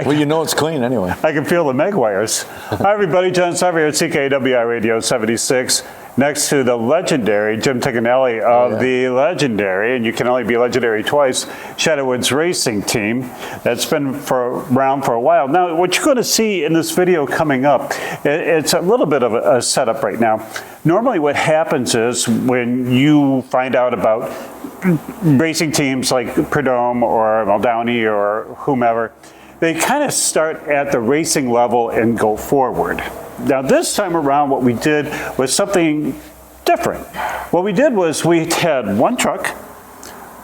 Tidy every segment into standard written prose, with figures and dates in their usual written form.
Well, you know it's clean anyway. I can feel the meg wires. Hi, everybody. John Sarver here at CKWI Radio 76. Next to the legendary Jim Tignanelli of the legendary, and you can only be legendary twice, Shadowoods Racing Team. That's been around for a while. Now, what you're going to see in this video coming up, it's a little bit of a setup right now. Normally what happens is when you find out about racing teams like Prudhomme or Muldowney or whomever, they kind of start at the racing level and go forward. Now, this time around, what we did was something different. What we did was we had one truck,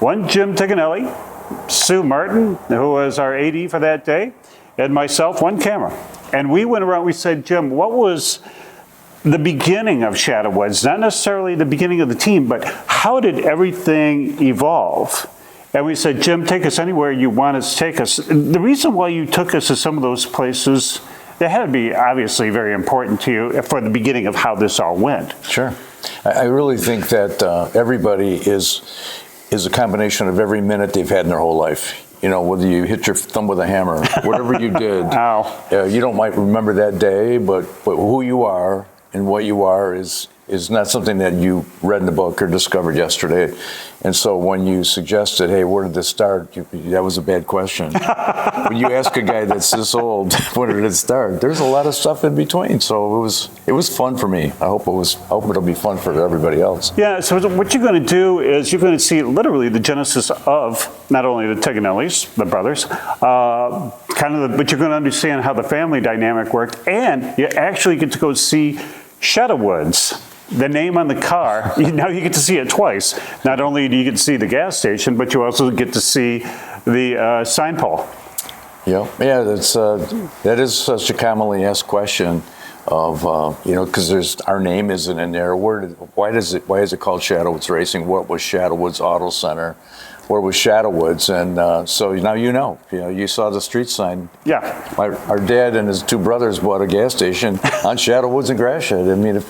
one Jim Tignanelli, Sue Martin, who was our AD for that day, and myself, one camera. And we went around, we said, Jim, what was the beginning of Shadowwoods? Not necessarily the beginning of the team, but how did everything evolve? And we said, Jim, take us anywhere you want us to take us. The reason why you took us to some of those places, they had to be obviously very important to you for the beginning of how this all went. Sure. I really think that everybody is a combination of every minute they've had in their whole life. You know, whether you hit your thumb with a hammer, whatever you did, you don't might remember that day, but who you are and what you are is not something that you read in the book or discovered yesterday. And so when you suggested, hey, where did this start? That was a bad question. When you ask a guy that's this old, where did it start? There's a lot of stuff in between. So it was fun for me. I hope it'll be fun for everybody else. Yeah, so what you're going to do is you're going to see literally the genesis of not only the Tignanellis, the brothers, but you're going to understand how the family dynamic worked, and you actually get to go see Shadowwoods. The name on the car, now you get to see it twice. Not only do you get to see the gas station, but you also get to see the sign pole. Yeah, that is such a commonly asked question of, because our name isn't in there. Why is it called Shadowoods Racing? What was Shadowoods Auto Center? Where was Shadowwoods? And so now you saw the street sign. Yeah. Our dad and his two brothers bought a gas station on Shadowwoods and Gratiot. I mean,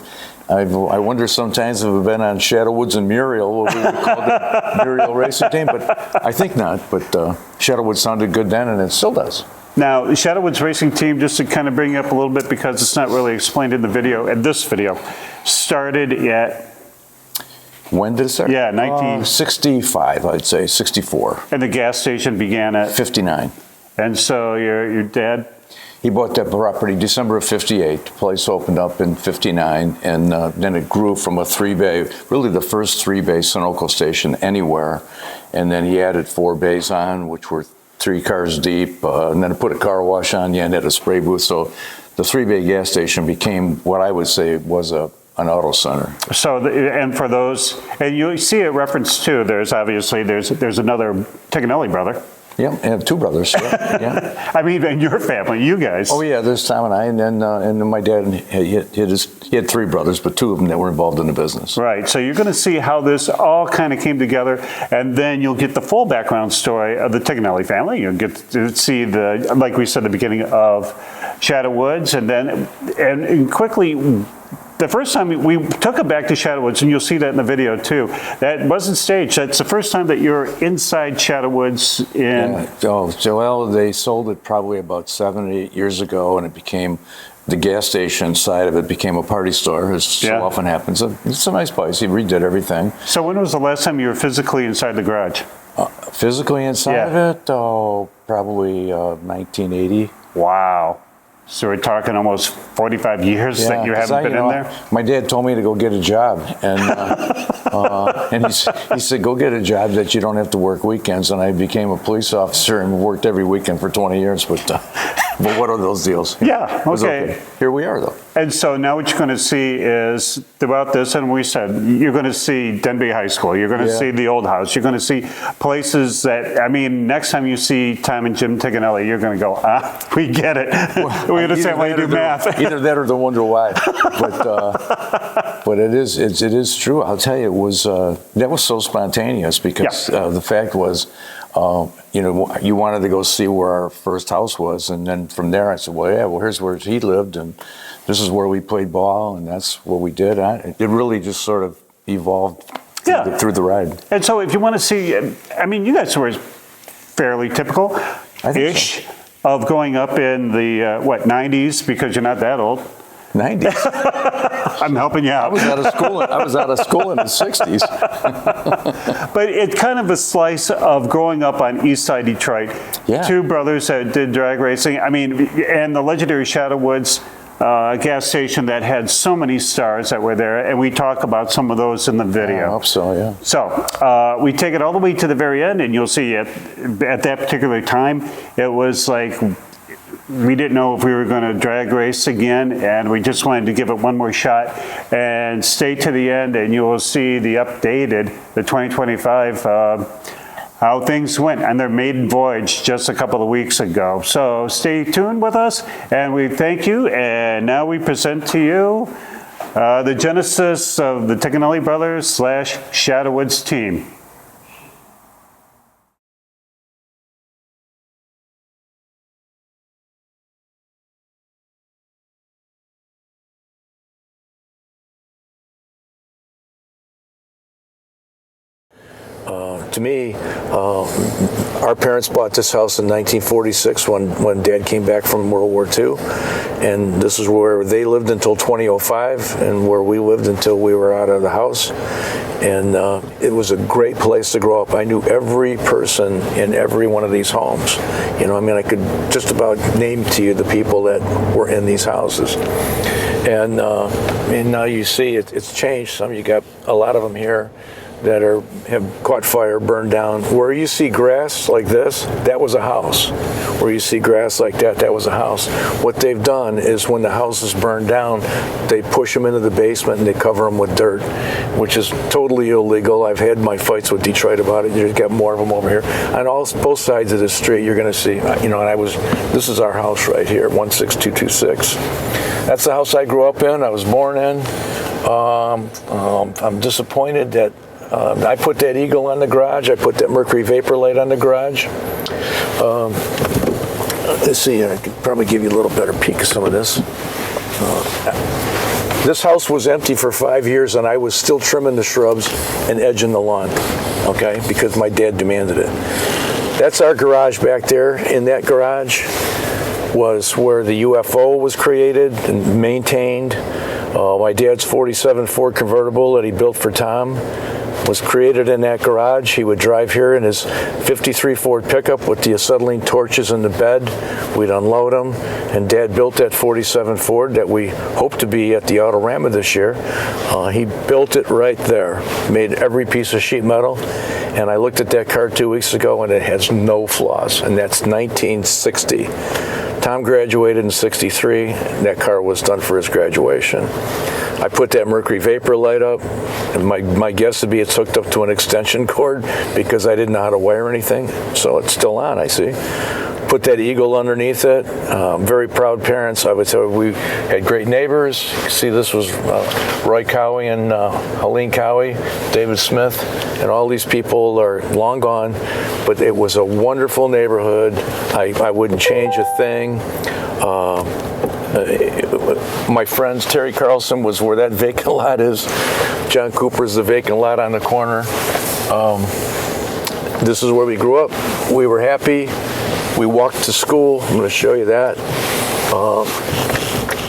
I wonder sometimes if we've been on Shadowwoods and Muriel, what we would call the Muriel Racing Team, but I think not. But Shadowwoods sounded good then, and it still does. Now, the Shadowwoods Racing Team, just to kind of bring you up a little bit because it's not really explained in the video, in this video, started at... When did it start? Yeah, 1965, I'd say, 64. And the gas station began at? 59. And so your dad? He bought that property December of 58. The place opened up in 59, and then it grew from a three-bay, really the first three-bay Sunoco station anywhere. And then he added 4 bays on, which were 3 cars deep, and then put a car wash on you and had a spray booth. So the 3-bay gas station became what I would say was an auto center. So, and for those, and you see a reference too, there's obviously, there's another Tignanelli brother. Yeah, I have 2 brothers. Yeah. I mean, in your family, you guys. Oh yeah, there's Tom and I, and then my dad. He had 3 brothers, but 2 of them that were involved in the business. Right. So you're going to see how this all kind of came together, and then you'll get the full background story of the Tignanelli family. You'll get to see like we said, the beginning of Shadowwoods, and quickly. The first time we took it back to Shadowwoods, and you'll see that in the video too, that wasn't staged. That's the first time that you're inside Shadowwoods Well, they sold it probably about 7 or 8 years ago, and it became, the gas station side of it became a party store, as so often happens. It's a nice place. He redid everything. So when was the last time you were physically inside the garage? Physically inside of it? Oh, probably 1980. Wow. So we're talking almost 45 years that you haven't been in there? My dad told me to go get a job, and and he said, go get a job that you don't have to work weekends, and I became a police officer and worked every weekend for 20 years, but what are those deals? Yeah, okay. Here we are, though. And so now what you're going to see is, throughout this, and we said, you're going to see Denby High School, you're going to see the old house, you're going to see places that, I mean, next time you see Tom and Jim Tignanelli, you're going to go, we get it. We understand why you do math. Either that or they wonder why. But it is true. I'll tell you, it was that was so spontaneous because the fact was, you wanted to go see where our first house was, and then from there I said, well, here's where he lived, and this is where we played ball, and that's what we did. It really just sort of evolved through the ride. And so if you want to see, I mean, you guys were fairly typical-ish. of growing up in the, 90s, because you're not that old. 90s. I'm helping you out. I was out of school in the 60s. But it's kind of a slice of growing up on East Side Detroit. Yeah. Two brothers that did drag racing. I mean, and the legendary Shadowoods gas station that had so many stars that were there, and we talk about some of those in the video. I hope so, yeah. So we take it all the way to the very end, and you'll see at that particular time, it was like we didn't know if we were going to drag race again, and we just wanted to give it one more shot and stay to the end, and you will see the updated, the 2025, how things went on their maiden voyage just a couple of weeks ago. So stay tuned with us, and we thank you. And now we present to you the genesis of the Tignanelli brothers / Shadowoods team. To me, our parents bought this house in 1946 when Dad came back from World War II, and this is where they lived until 2005, and where we lived until we were out of the house. And it was a great place to grow up. I knew every person in every one of these homes. You know, I mean, I could just about name to you the people that were in these houses. And now you see it's changed some. You got a lot of them here that have caught fire, burned down. Where you see grass like this, that was a house. Where you see grass like that, that was a house. What they've done is when the house is burned down, they push them into the basement and they cover them with dirt, which is totally illegal. I've had my fights with Detroit about it. You've got more of them over here. On both sides of the street, you're going to see, you know, and this is our house right here, 16226. That's the house I grew up in, I was born in. I'm disappointed that I put that Eagle on the garage. I put that Mercury Vapor Light on the garage. Let's see, I could probably give you a little better peek of some of this. This house was empty for 5 years, and I was still trimming the shrubs and edging the lawn, okay, because my dad demanded it. That's our garage back there. In that garage was where the UFO was created and maintained. My dad's 47 Ford convertible that he built for Tom was created in that garage. He would drive here in his 53 Ford pickup with the acetylene torches in the bed. We'd unload them, and Dad built that 47 Ford that we hope to be at the Autorama this year. He built it right there, made every piece of sheet metal, and I looked at that car 2 weeks ago, and it has no flaws, and that's 1960. Tom graduated in 63. That car was done for his graduation. I put that Mercury Vapor Light up, and my guess would be it's hooked up to an extension cord because I didn't know how to wire anything, so it's still on, I see. Put that Eagle underneath it. Very proud parents. I would say we had great neighbors. You can see this was Roy Cowie and Helene Cowie, David Smith, and all these people are long gone, but it was a wonderful neighborhood. I wouldn't change a thing. My friends, Terry Carlson was where that vacant lot is. John Cooper's the vacant lot on the corner. This is where we grew up. We were happy. We walked to school. I'm going to show you that.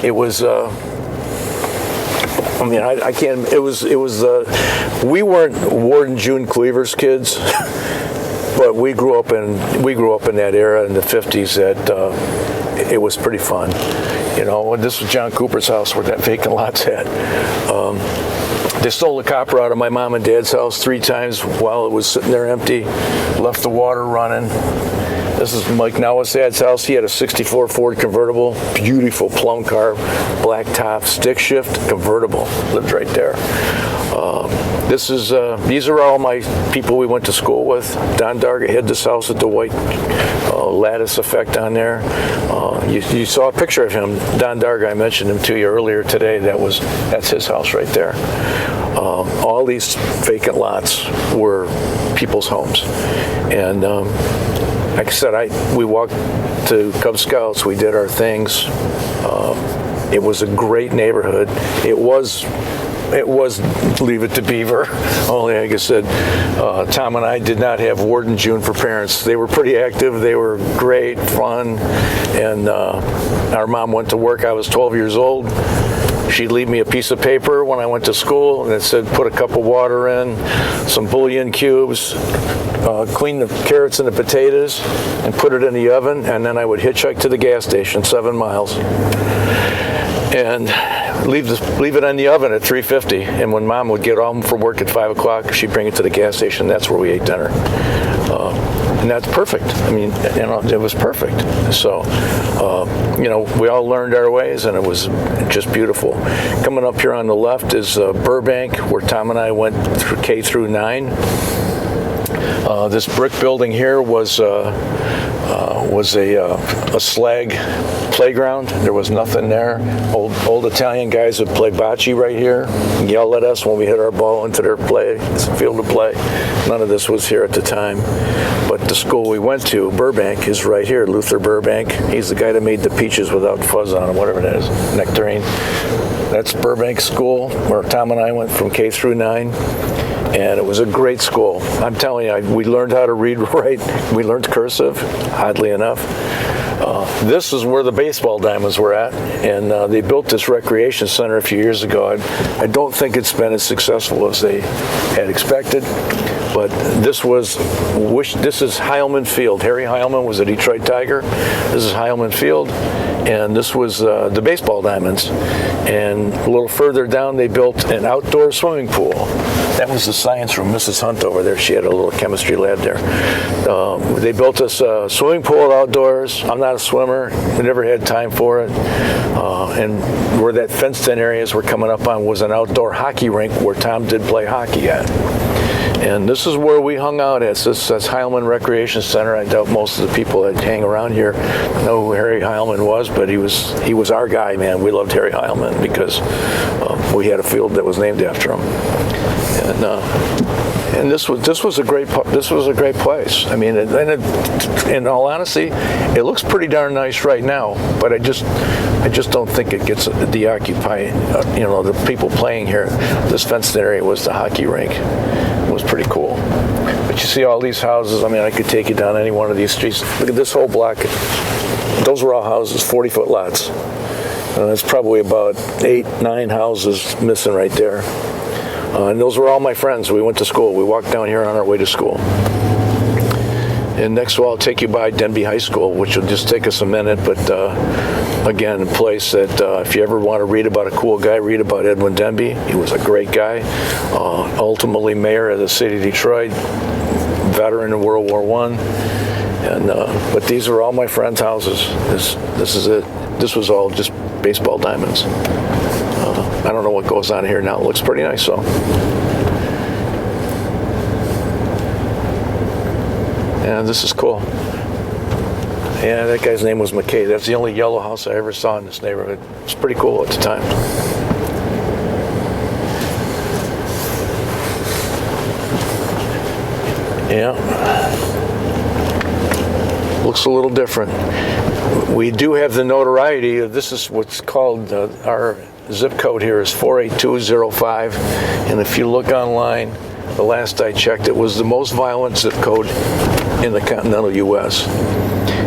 It was, I mean, I can't, it was, we weren't Ward and June Cleaver's kids, but we grew up in that era in the 50s that it was pretty fun. You know, this was John Cooper's house where that vacant lot's at. They stole the copper out of my mom and dad's house 3 times while it was sitting there empty, left the water running. This is Mike Nawasad's house. He had a 64 Ford convertible, beautiful plum car, black top, stick shift, convertible. Lived right there. These are all my people we went to school with. Don Darga had this house with the white lattice effect on there. You saw a picture of him. Don Darga, I mentioned him to you earlier today. That's his house right there. All these vacant lots were people's homes. And like I said, we walked to Cub Scouts. We did our things. It was a great neighborhood. It was it was Leave It to Beaver. Only, like I said, Tom and I did not have Ward and June for parents. They were pretty active. They were great, fun, and our mom went to work. I was 12 years old. She'd leave me a piece of paper when I went to school, and it said, put a cup of water in, some bouillon cubes, clean the carrots and the potatoes, and put it in the oven, and then I would hitchhike to the gas station, 7 miles, and leave it in the oven at 350. And when Mom would get home from work at 5 o'clock, she'd bring it to the gas station. That's where we ate dinner. And that's perfect. I mean, it was perfect. So, we all learned our ways, and it was just beautiful. Coming up here on the left is Burbank, where Tom and I went through K through 9. This brick building here was a slag playground. There was nothing there. Old Italian guys would play bocce right here and yell at us when we hit our ball into their field of play. None of this was here at the time. But the school we went to, Burbank, is right here, Luther Burbank. He's the guy that made the peaches without fuzz on them, whatever it is, nectarine. That's Burbank School, where Tom and I went from K through 9. And it was a great school. I'm telling you, we learned how to read, write. We learned cursive, oddly enough. This is where the baseball diamonds were at, and they built this recreation center a few years ago. I don't think it's been as successful as they had expected, but this is Heilman Field. Harry Heilman was a Detroit Tiger. This is Heilman Field, and this was the baseball diamonds. And a little further down, they built an outdoor swimming pool. That was the science room. Mrs. Hunt over there, she had a little chemistry lab there. They built us a swimming pool outdoors. I'm not a swimmer. We never had time for it. And where that fenced-in areas we're coming up on was an outdoor hockey rink where Tom did play hockey at. And this is where we hung out at. That's Heilman Recreation Center. I doubt most of the people that hang around here know who Harry Heilman was, but he was our guy, man. We loved Harry Heilman because we had a field that was named after him. And this was a great place. I mean, in all honesty, it looks pretty darn nice right now. But I just don't think it gets the occupy. The people playing here. This fenced area was the hockey rink. It was pretty cool. But you see all these houses. I mean, I could take you down any one of these streets. Look at this whole block. Those were all houses, 40-foot lots. There's probably about 8-9 houses missing right there. And those were all my friends. We went to school. We walked down here on our way to school. And next I'll take you by Denby High School, which will just take us a minute. But again, a place that if you ever want to read about a cool guy, read about Edwin Denby. He was a great guy. Ultimately mayor of the city of Detroit, veteran in World War I. And but these are all my friends' houses. This is it. This was all just baseball diamonds. I don't know what goes on here now. It looks pretty nice, though. Yeah, this is cool. Yeah, that guy's name was McKay. That's the only yellow house I ever saw in this neighborhood. It was pretty cool at the time. Yeah. Looks a little different. We do have the notoriety of this is what's called our zip code here is 48205, and if you look online, the last I checked, it was the most violent zip code in the continental U.S.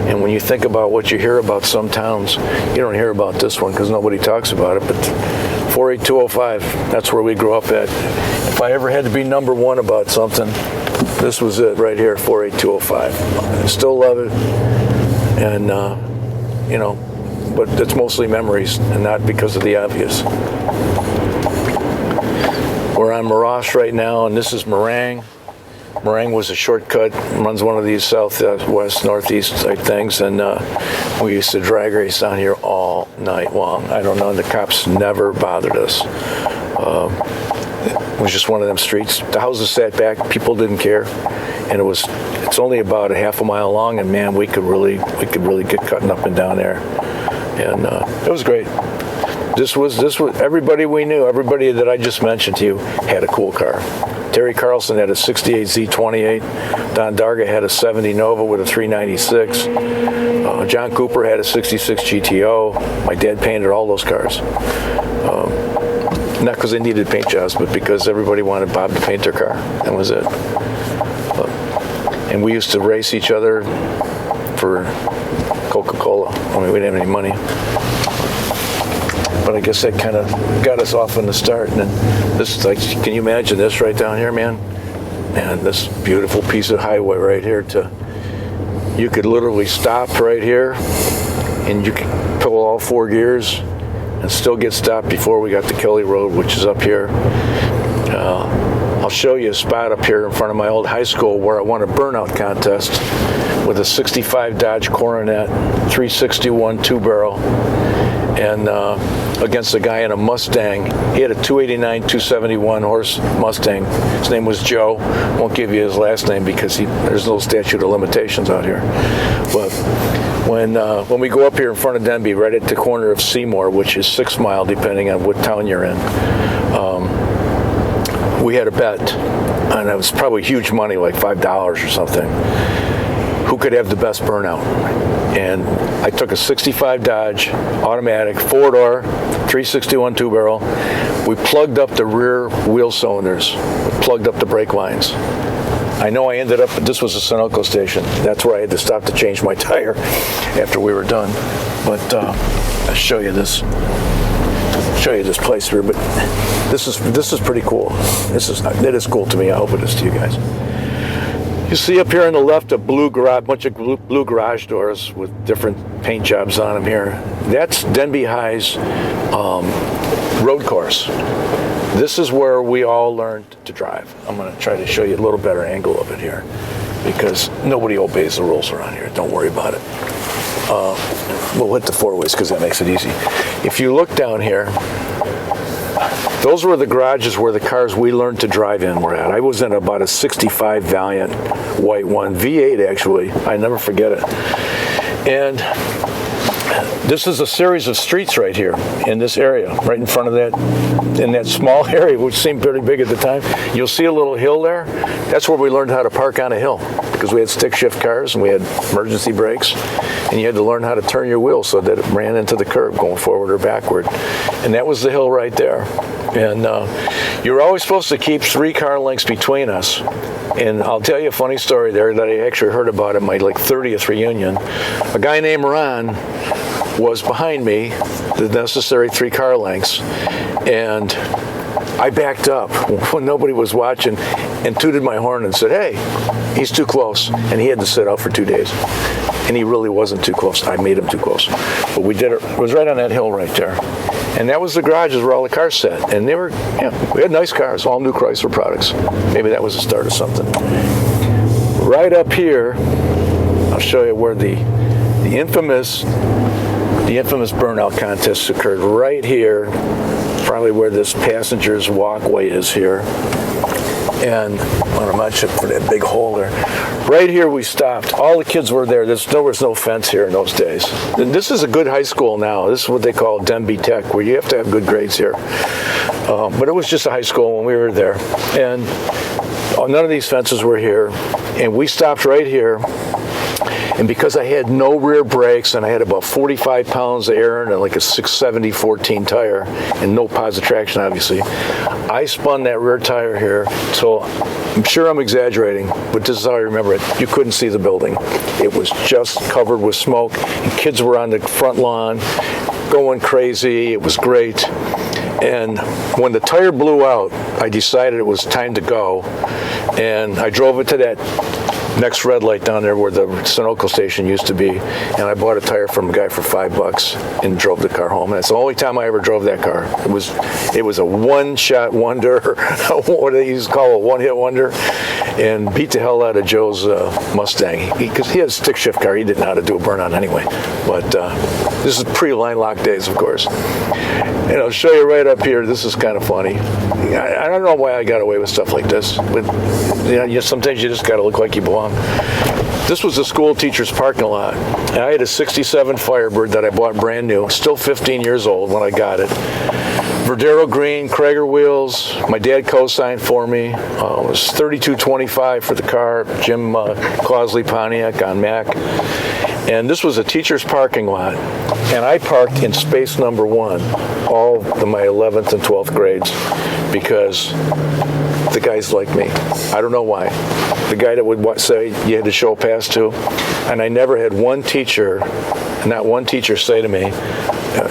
And when you think about what you hear about some towns, you don't hear about this one because nobody talks about it, but 48205, that's where we grew up at. If I ever had to be number one about something, this was it right here, 48205. I still love it, and but it's mostly memories and not because of the obvious. We're on Moross right now, and this is Meringue. Meringue was a shortcut, runs one of these southwest, northeast type things, and we used to drag race down here all night long. I don't know, the cops never bothered us. It was just one of them streets. The houses sat back, people didn't care, and it's only about a half a mile long, and man, we could really get cutting up and down there. And it was great. This was everybody we knew, everybody that I just mentioned to you had a cool car. Terry Carlson had a 68 Z28. Don Darga had a 70 Nova with a 396. John Cooper had a 66 GTO. My dad painted all those cars. Not because they needed paint jobs, but because everybody wanted Bob to paint their car. That was it. And we used to race each other for Coca-Cola. I mean, we didn't have any money. But I guess that kind of got us off in the start. And then this is like, can you imagine this right down here, man? And this beautiful piece of highway right here you could literally stop right here and you could pull all 4 gears and still get stopped before we got to Kelly Road, which is up here. I'll show you a spot up here in front of my old high school where I won a burnout contest with a 65 Dodge Coronet 361 two-barrel and against a guy in a Mustang. He had a 289 271 horse Mustang. His name was Joe. Won't give you his last name because there's no statute of limitations out here. But when we go up here in front of Denby, right at the corner of Seymour, which is 6 Mile depending on what town you're in, we had a bet, and it was probably huge money, like $5 or something. Who could have the best burnout? And I took a 65 Dodge automatic 4-door 361 two-barrel. We plugged up the rear wheel cylinders. We plugged up the brake lines. I know I ended up, this was a Sunoco station. That's where I had to stop to change my tire after we were done. But I'll show you this. Show you this place here, but this is pretty cool. It is cool to me. I hope it is to you guys. You see up here on the left a bunch of blue garage doors with different paint jobs on them here. That's Denby High's road course. This is where we all learned to drive. I'm going to try to show you a little better angle of it here because nobody obeys the rules around here. Don't worry about it. We'll hit the 4-ways because that makes it easy. If you look down here, those were the garages where the cars we learned to drive in were at. I was in about a 65 Valiant white one, V8 actually. I never forget it. And this is a series of streets right here in this area, right in front of in that small area, which seemed pretty big at the time. You'll see a little hill there. That's where we learned how to park on a hill because we had stick shift cars and we had emergency brakes, and you had to learn how to turn your wheel so that it ran into the curb going forward or backward. And that was the hill right there. And you were always supposed to keep 3 car lengths between us. And I'll tell you a funny story there that I actually heard about at my 30th reunion. A guy named Ron was behind me, the necessary 3 car lengths, and I backed up when nobody was watching and tooted my horn and said, "Hey, he's too close," and he had to sit out for 2 days. And he really wasn't too close. I made him too close. But we did it. It was right on that hill right there. And that was the garages where all the cars sat. And they were, we had nice cars, all new Chrysler products. Maybe that was the start of something. Right up here, I'll show you where the infamous burnout contest occurred. Right here, probably where this passenger's walkway is here. And I'm not sure for that big hole there. Right here we stopped. All the kids were there. There was no fence here in those days. And this is a good high school now. This is what they call Denby Tech, where you have to have good grades here. But it was just a high school when we were there. And none of these fences were here. And we stopped right here. And because I had no rear brakes and I had about 45 pounds of air and like a 670 14 tire and no positive traction, obviously, I spun that rear tire here. So I'm sure I'm exaggerating, but this is how I remember it. You couldn't see the building. It was just covered with smoke, and kids were on the front lawn going crazy. It was great. And when the tire blew out, I decided it was time to go. And I drove it to that next red light down there where the Sunoco station used to be, and I bought a tire from a guy for $5 and drove the car home. And that's the only time I ever drove that car. It was a one-shot wonder, what they used to call a one-hit wonder, and beat the hell out of Joe's Mustang because he had a stick shift car. He didn't know how to do a burnout anyway. But this is pre-line lock days, of course. And I'll show you right up here. This is kind of funny. I don't know why I got away with stuff like this, but sometimes you just got to look like you belong. This was a school teacher's parking lot. And I had a 67 Firebird that I bought brand new, still 15 years old when I got it. Verdero green, Krager wheels. My dad co-signed for me. It was $32.25 for the car, Jim Clausley Pontiac on Mac. And this was a teacher's parking lot, and I parked in space number 1 all of my 11th and 12th grades because the guys liked me. I don't know why. The guy that would say you had to show a pass to, and I never had not one teacher say to me,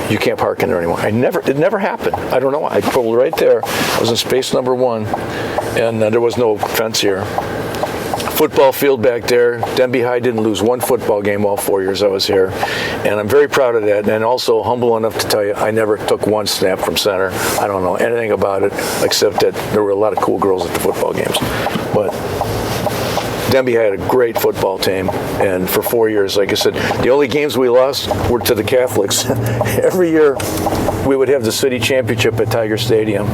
you can't park in there anymore. It never happened. I don't know why. I pulled right there. I was in space number 1, and there was no fence here. Football field back there. Denby High didn't lose one football game all 4 years I was here, and I'm very proud of that, and also humble enough to tell you I never took one snap from center. I don't know anything about it except that there were a lot of cool girls at the football games. But Denby had a great football team, and for 4 years, like I said, the only games we lost were to the Catholics. Every year we would have the city championship at Tiger Stadium,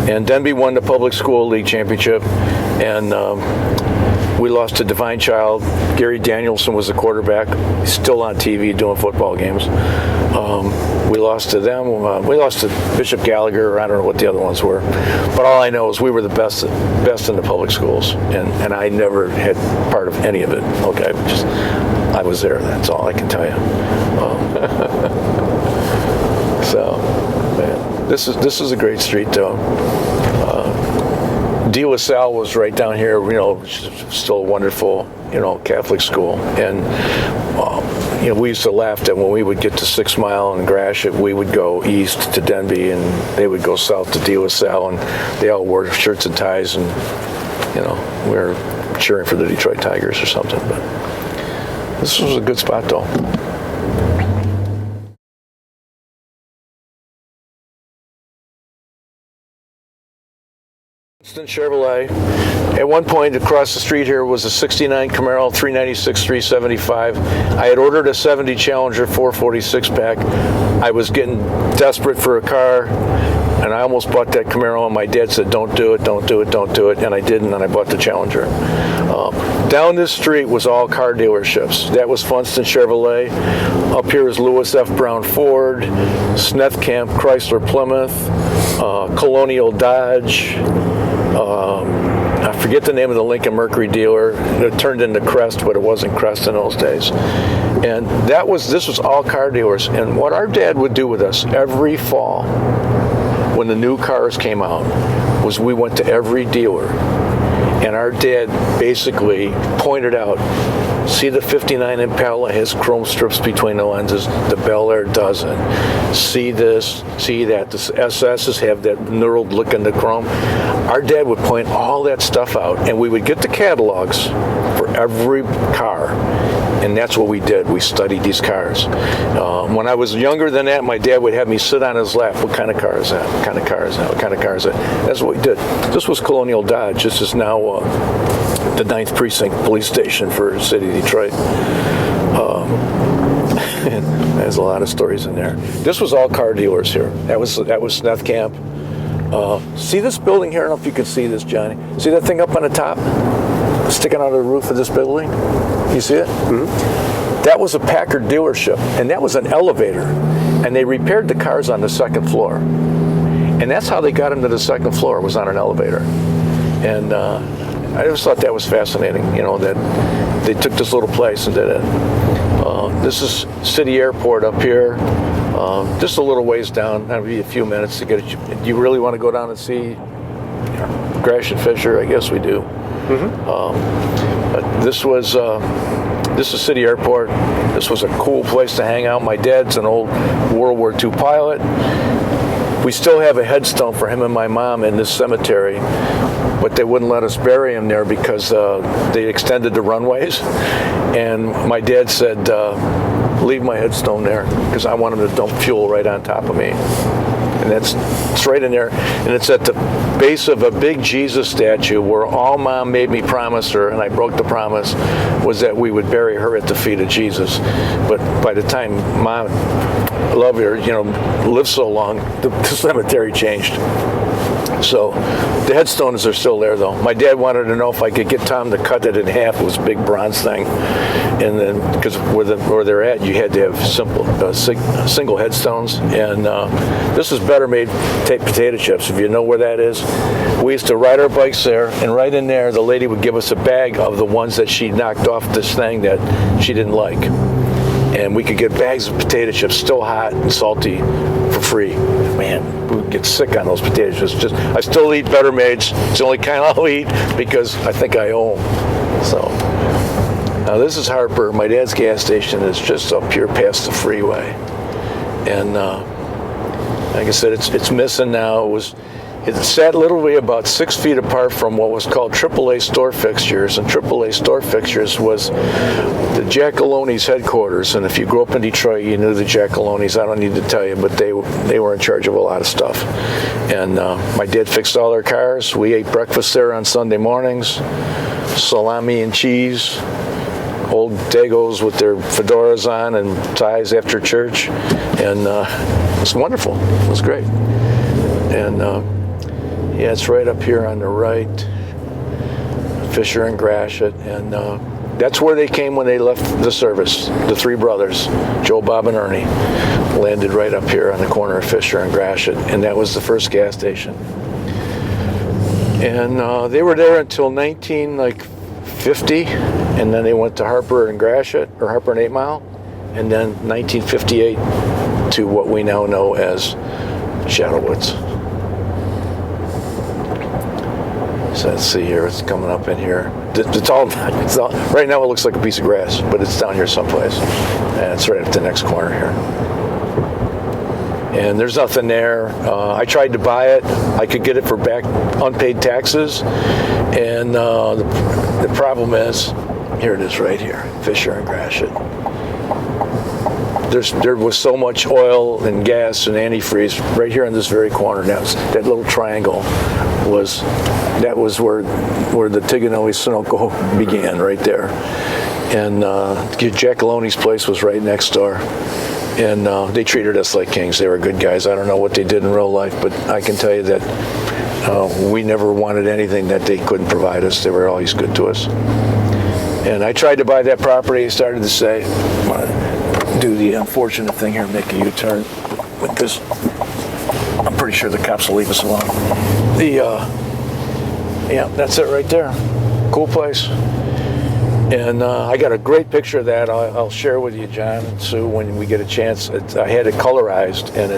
and Denby won the public school league championship, and we lost to Divine Child. Gary Danielson was the quarterback. He's still on TV doing football games. We lost to them. We lost to Bishop Gallagher. I don't know what the other ones were. But all I know is we were the best in the public schools. And I never had part of any of it. Okay, I was there. That's all I can tell you. So, man, this is a great street, though. De La Salle was right down here, still a wonderful, Catholic school. And, we used to laugh that when we would get to 6 Mile and Gratiot, we would go east to Denby and they would go south to De La Salle, and they all wore shirts and ties, and, we were cheering for the Detroit Tigers or something. But this was a good spot, though. Chevrolet. At one point across the street here was a 69 Camaro 396 375. I had ordered a 70 Challenger 446 pack. I was getting desperate for a car, and I almost bought that Camaro, and my dad said, don't do it, don't do it, don't do it, and I didn't, and I bought the Challenger. Down this street was all car dealerships. That was Funston Chevrolet. Up here is Lewis F. Brown Ford, Smethkamp Chrysler Plymouth, Colonial Dodge, I forget the name of the Lincoln Mercury dealer. It turned into Crest, but it wasn't Crest in those days. And this was all car dealers. And what our dad would do with us every fall when the new cars came out was we went to every dealer. And our dad basically pointed out, see the 59 Impala has chrome strips between the lenses, the Bel Air doesn't. See this, see that. The SS's have that knurled look in the chrome. Our dad would point all that stuff out, and we would get the catalogs for every car. And that's what we did. We studied these cars. When I was younger than that, my dad would have me sit on his lap. What kind of car is that? What kind of car is that? What kind of car is that? That's what we did. This was Colonial Dodge. This is now the 9th Precinct Police Station for the city of Detroit. There's a lot of stories in there. This was all car dealers here. That was Smethkamp. See this building here? I don't know if you can see this, Johnny. See that thing up on the top? Sticking out of the roof of this building? You see it? Mm-hmm. That was a Packard dealership, and that was an elevator. And they repaired the cars on the 2nd floor. And that's how they got them to the 2nd floor, was on an elevator. And I just thought that was fascinating, that they took this little place and did it. This is City Airport up here. Just a little ways down. That'll be a few minutes to get it. Do you really want to go down and see Gratiot Fisher? I guess we do. Mm-hmm. But this is City Airport. This was a cool place to hang out. My dad's an old World War II pilot. We still have a headstone for him and my mom in this cemetery, but they wouldn't let us bury him there because they extended the runways. And my dad said, leave my headstone there because I want him to dump fuel right on top of me. And it's right in there. And it's at the base of a big Jesus statue where all Mom made me promise her, and I broke the promise, was that we would bury her at the feet of Jesus. But by the time Mom, I love her, lived so long, the cemetery changed. So the headstones are still there, though. My dad wanted to know if I could get Tom to cut it in half. It was a big bronze thing. And then, because where they're at, you had to have single headstones. And this is Better Made potato chips, if you know where that is. We used to ride our bikes there, and right in there, the lady would give us a bag of the ones that she knocked off this thing that she didn't like. and we could get bags of potato chips, still hot and salty, for free. Man, we would get sick on those potato chips. I still eat Better Maids. It's the only kind I'll eat because I think I owe them. So now this is Harper. My dad's gas station is just up here past the freeway, and like I said, it's missing now. It sat literally about 6 feet apart from what was called AAA store fixtures, and AAA store fixtures was the Jackaloni's headquarters. And if you grew up in Detroit, you knew the Jackaloni's. I don't need to tell you, but they were in charge of a lot of stuff. And my dad fixed all their cars. We ate breakfast there on Sunday mornings, salami and cheese, old Dagos with their fedoras on and ties after church, and it was wonderful. It was great. And yeah, it's right up here on the right, Fisher and Gratiot, and that's where they came when they left the service. The three brothers, Joe, Bob, and Ernie, landed right up here on the corner of Fisher and Gratiot, and that was the first gas station. And they were there until 1950, and then they went to Harper and Gratiot, or Harper and 8 Mile, and then 1958 to what we now know as Shadowoods. So let's see here, it's coming up in here. It's all, right now it looks like a piece of grass, but it's down here someplace. And it's right at the next corner here. And there's nothing there. I tried to buy it. I could get it for back unpaid taxes. And the problem is, here it is right here, Fisher and Gratiot. There was so much oil and gas and antifreeze right here in this very corner. That little triangle was where the Tignanelli Sunoco began, right there. And Jackaloni's place was right next door. And they treated us like kings. They were good guys. I don't know what they did in real life, but I can tell you that we never wanted anything that they couldn't provide us. They were always good to us. And I tried to buy that property. I started to say, do the unfortunate thing here, make a U-turn with this. I'm pretty sure the cops will leave us alone. Yeah, that's it right there. Cool place. And I got a great picture of that. I'll share with you, John and Sue, when we get a chance. I had it colorized, and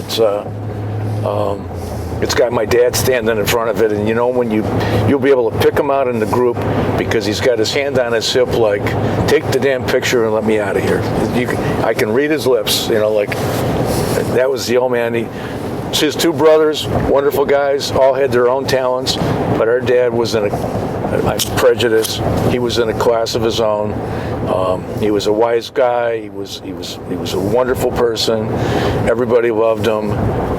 it's got my dad standing in front of it. And you know, when you'll be able to pick him out in the group because he's got his hand on his hip, like, take the damn picture and let me out of here. I can read his lips, you know, like, that was the old man. His two brothers, wonderful guys, all had their own talents, but our dad was I'm prejudiced. He was in a class of his own. He was a wise guy. He was a wonderful person. Everybody loved him,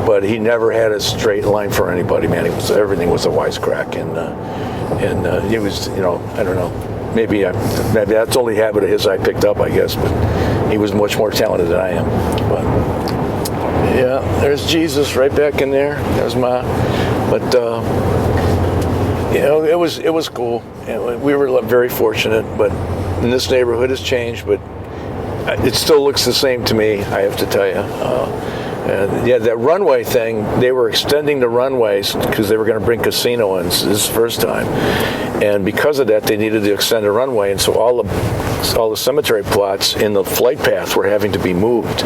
but he never had a straight line for anybody. Man, everything was a wisecrack, and he was, you know, I don't know. Maybe that's the only habit of his I picked up, I guess. But he was much more talented than I am. But yeah, there's Jesus right back in there. There's Ma. But you know, it was cool. We were very fortunate, but in this neighborhood has changed, but it still looks the same to me, I have to tell you. Yeah, that runway thing, they were extending the runways because they were going to bring casino in. This is the first time. And because of that, they needed to extend the runway, and so all the cemetery plots in the flight path were having to be moved.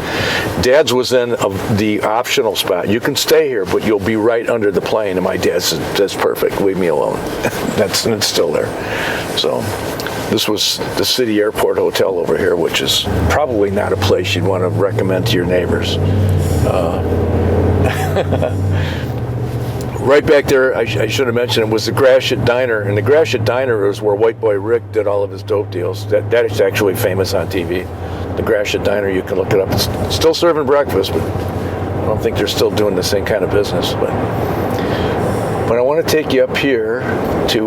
Dad's was in the optional spot. You can stay here, but you'll be right under the plane. And my dad said, that's perfect, leave me alone. It's still there. So this was the City Airport Hotel over here, which is probably not a place you'd want to recommend to your neighbors. Right back there, I should have mentioned, it was the Gratiot Diner, and the Gratiot Diner is where White Boy Rick did all of his dope deals. That is actually famous on TV. The Gratiot Diner, you can look it up. It's still serving breakfast, but I don't think they're still doing the same kind of business. But I want to take you up here to,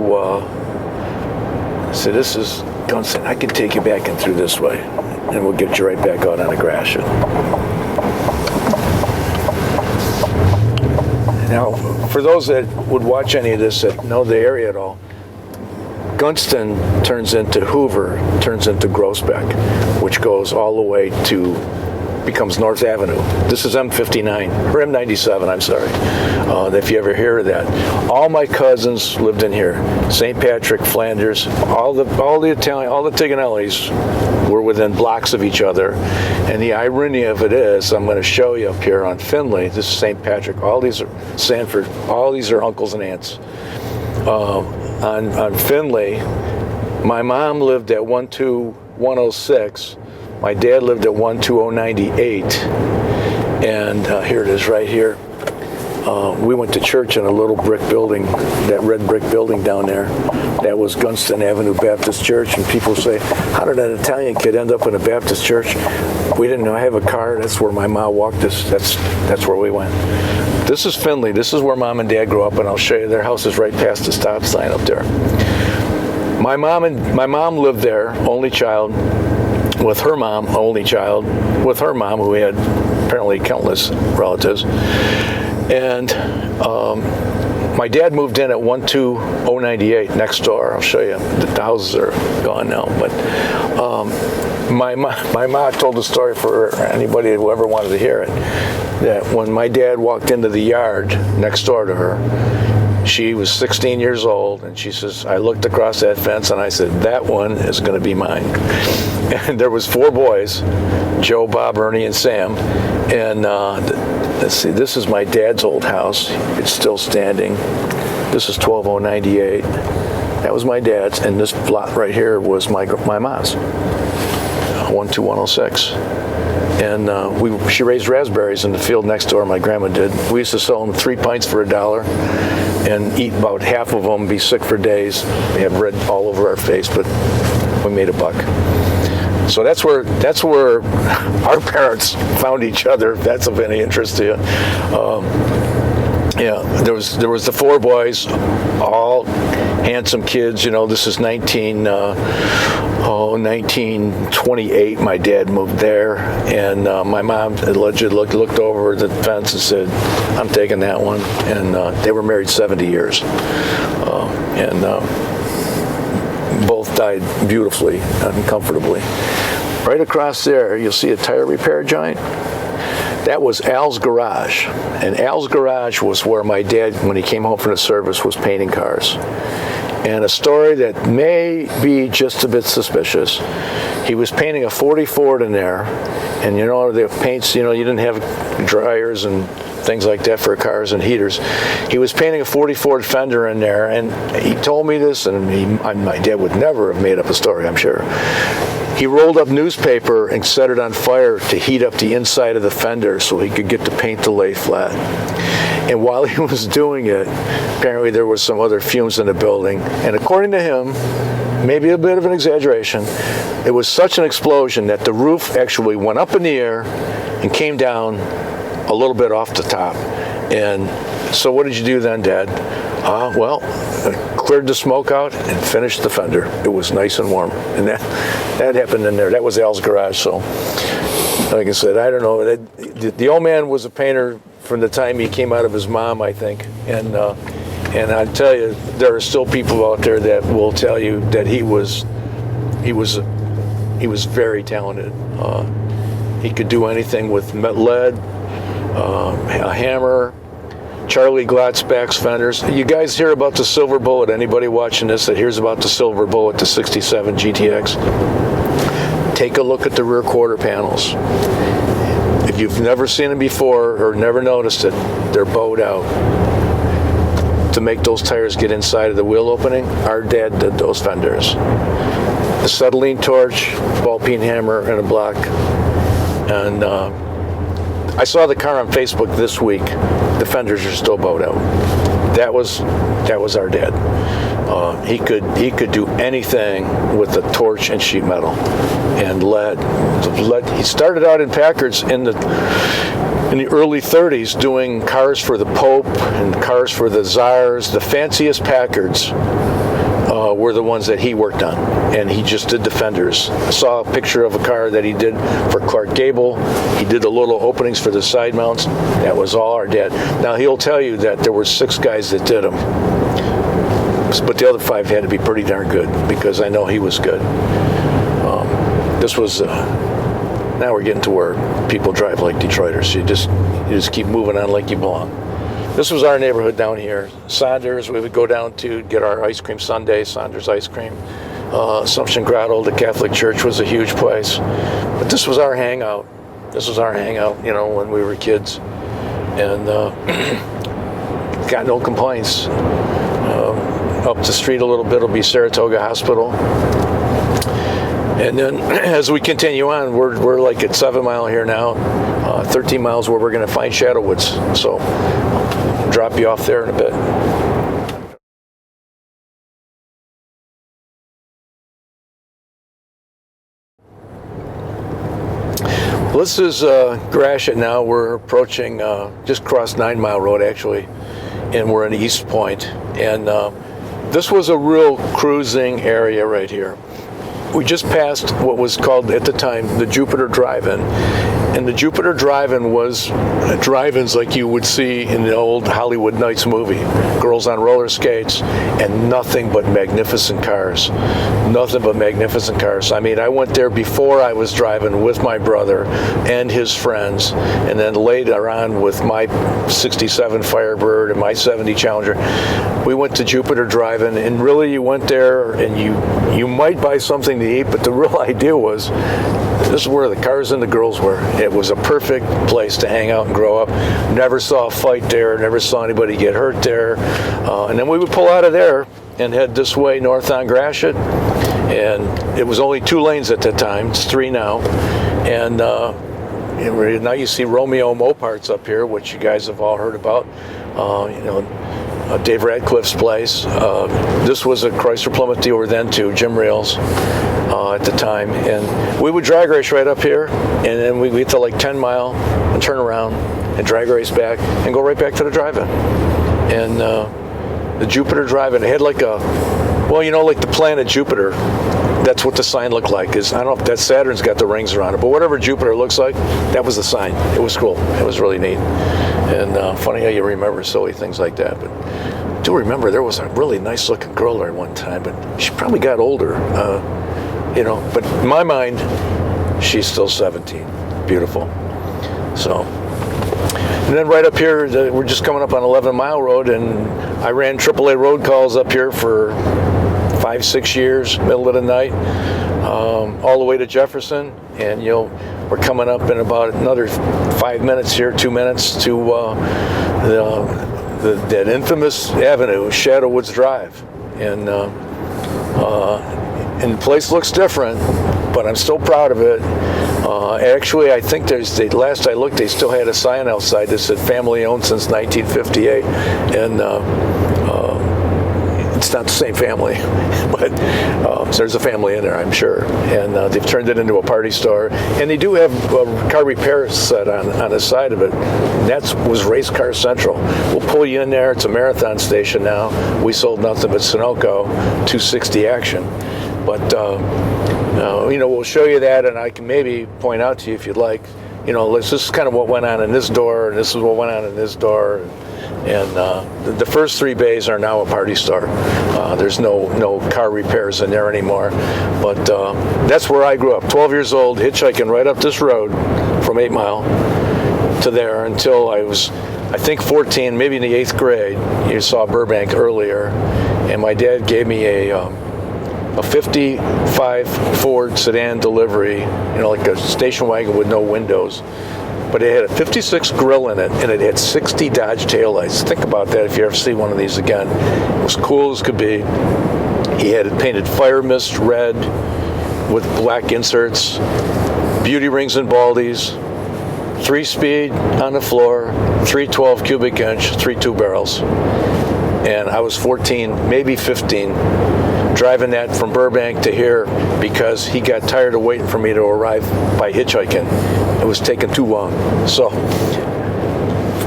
so this is Gunston. I can take you back in through this way, and we'll get you right back out on the Gratiot. Now, for those that would watch any of this that know the area at all, Gunston turns into Hoover, turns into Groesbeck, which goes all the way to becomes North Avenue. This is M59, or M97, I'm sorry, if you ever hear of that. All my cousins lived in here. St. Patrick, Flanders, all the Tignanellis were within blocks of each other. And the irony of it is, I'm going to show you up here on Finley, this is St. Patrick, all these are Sanford, all these are uncles and aunts. On Finley, my mom lived at 12106. My dad lived at 12098. And here it is right here. We went to church in a little brick building, that red brick building down there. That was Gunston Avenue Baptist Church. And people say, how did an Italian kid end up in a Baptist church? We didn't have a car. That's where my mom walked us. That's where we went. This is Finley. This is where Mom and Dad grew up, and I'll show you their house is right past the stop sign up there. My mom lived there, only child, with her mom, only child, with her mom, who had apparently countless relatives. And my dad moved in at 12098 next door. I'll show you. The houses are gone now, but my mom told the story for anybody who ever wanted to hear it, that when my dad walked into the yard next door to her, she was 16 years old, and she says, I looked across that fence and I said, that one is going to be mine. And there was 4 boys, Joe, Bob, Ernie, and Sam. And let's see, this is my dad's old house. It's still standing. This is 12098. That was my dad's, and this lot right here was my mom's, 12106. And she raised raspberries in the field next door, my grandma did. We used to sell them 3 pints for $1 and eat about half of them, be sick for days. We have red all over our face, but we made $1. So that's where our parents found each other, if that's of any interest to you. Yeah, there was the 4 boys, all handsome kids. You know, this is 1928. My dad moved there, and my mom allegedly looked over the fence and said, "I'm taking that one." And they were married 70 years, and both died beautifully and comfortably. Right across there, you'll see a tire repair joint. That was Al's garage, and Al's garage was where my dad, when he came home from the service, was painting cars. And a story that may be just a bit suspicious. He was painting a 40 Ford in there, and you know, the paints, you know, you didn't have dryers and things like that for cars and heaters. He was painting a 40 Ford fender in there, and he told me this, and my dad would never have made up a story, I'm sure. He rolled up newspaper and set it on fire to heat up the inside of the fender so he could get the paint to lay flat. And while he was doing it, apparently there was some other fumes in the building. And according to him, maybe a bit of an exaggeration, it was such an explosion that the roof actually went up in the air and came down a little bit off the top. And so what did you do then, Dad? Well, cleared the smoke out and finished the fender. It was nice and warm. And that happened in there. That was Al's garage. So, like I said, I don't know. The old man was a painter from the time he came out of his mom, I think. And I tell you, there are still people out there that will tell you that he was very talented. He could do anything with lead, a hammer, Charlie Glotzbach's fenders. You guys hear about the Silver Bullet? Anybody watching this that hears about the Silver Bullet, the 67 GTX? Take a look at the rear quarter panels. If you've never seen them before or never noticed it, they're bowed out. To make those tires get inside of the wheel opening, our dad did those fenders. A acetylene torch, ball peen hammer, and a block. And I saw the car on Facebook this week. The fenders are still bowed out. That was our dad. He could do anything with a torch and sheet metal and lead. He started out in Packards in the early 30s doing cars for the Pope and cars for the Tsars. The fanciest Packards were the ones that he worked on, and he just did the fenders. I saw a picture of a car that he did for Clark Gable. He did the little openings for the side mounts. That was all our dad. Now, he'll tell you that there were 6 guys that did them, but the other 5 had to be pretty darn good, because I know he was good. This was Now we're getting to where people drive like Detroiters. You just keep moving on like you belong. This was our neighborhood down here. Saunders, we would go down to get our ice cream sundae, Saunders ice cream. Assumption Grotto, the Catholic Church, was a huge place. But this was our hangout. This was our hangout, when we were kids. And got no complaints. Up the street a little bit will be Saratoga Hospital. And then as we continue on, we're like at 7 Mile here now, 13 miles where we're going to find Shadowoods. So I'll drop you off there in a bit. Well, this is Gratiot now. We're approaching, just crossed 9 Mile Road actually, and we're in East Point. And this was a real cruising area right here. We just passed what was called at the time the Jupiter Drive-In, and the Jupiter Drive-In was drive-ins like you would see in the old Hollywood Nights movie. Girls on roller skates and nothing but magnificent cars. Nothing but magnificent cars. I mean, I went there before I was driving with my brother and his friends, and then later on with my 67 Firebird and my 70 Challenger. We went to Jupiter Drive-In, and really you went there and you might buy something to eat, but the real idea was this is where the cars and the girls were. It was a perfect place to hang out and grow up. Never saw a fight there, never saw anybody get hurt there. And then we would pull out of there and head this way north on Gratiot. And it was only 2 lanes at that time. It's 3 now. And now you see Romeo Moparts up here, which you guys have all heard about. Dave Radcliffe's place. This was a Chrysler Plymouth dealer then too, Jim Rails at the time. And we would drag race right up here, and then we'd get to like 10 Mile and turn around and drag race back and go right back to the drive-in. And the Jupiter Drive-In, it had like like the planet Jupiter. That's what the sign looked like. I don't know if that Saturn's got the rings around it, but whatever Jupiter looks like, that was the sign. It was cool. It was really neat. And funny how you remember silly things like that. But I do remember there was a really nice looking girl there one time, but she probably got older. But in my mind, she's still 17. Beautiful. So, and then right up here, we're just coming up on 11 Mile Road, and I ran AAA road calls up here for 5-6 years, middle of the night, all the way to Jefferson, and we're coming up in about another 5 minutes here, 2 minutes to that infamous avenue, Shadowwoods Drive, and the place looks different, but I'm still proud of it. Actually, I think last I looked, they still had a sign outside that said family owned since 1958, and it's not the same family, but there's a family in there, I'm sure. And they've turned it into a party store. And they do have a car repair set on the side of it. And that was Race Car Central. We'll pull you in there. It's a marathon station now. We sold nothing but Sunoco 260 action. But, we'll show you that, and I can maybe point out to you if you'd like, this is kind of what went on in this door, and this is what went on in this door. And the first 3 bays are now a party store. There's no car repairs in there anymore. But that's where I grew up, 12 years old, hitchhiking right up this road from 8 Mile to there until I was, I think, 14, maybe in the 8th grade. You saw Burbank earlier. And my dad gave me a 55 Ford sedan delivery, like a station wagon with no windows. But it had a 56 grill in it, and it had 60 Dodge taillights. Think about that if you ever see one of these again. It was cool as could be. He had it painted fire mist red with black inserts, beauty rings and baldies, 3-speed on the floor, 312 cubic inch, 3 2 barrels. And I was 14, maybe 15, driving that from Burbank to here because he got tired of waiting for me to arrive by hitchhiking. It was taking too long. So,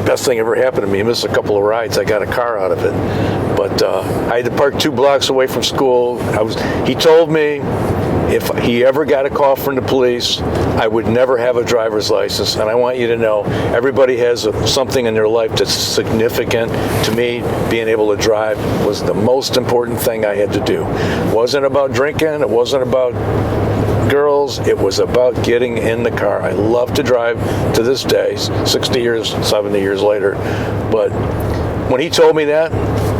best thing ever happened to me. I missed a couple of rides. I got a car out of it. But I had to park 2 blocks away from school. He told me if he ever got a call from the police, I would never have a driver's license. And I want you to know, everybody has something in their life that's significant. To me, being able to drive was the most important thing I had to do. It wasn't about drinking. It wasn't about girls. It was about getting in the car. I love to drive to this day, 60 years, 70 years later. But when he told me that,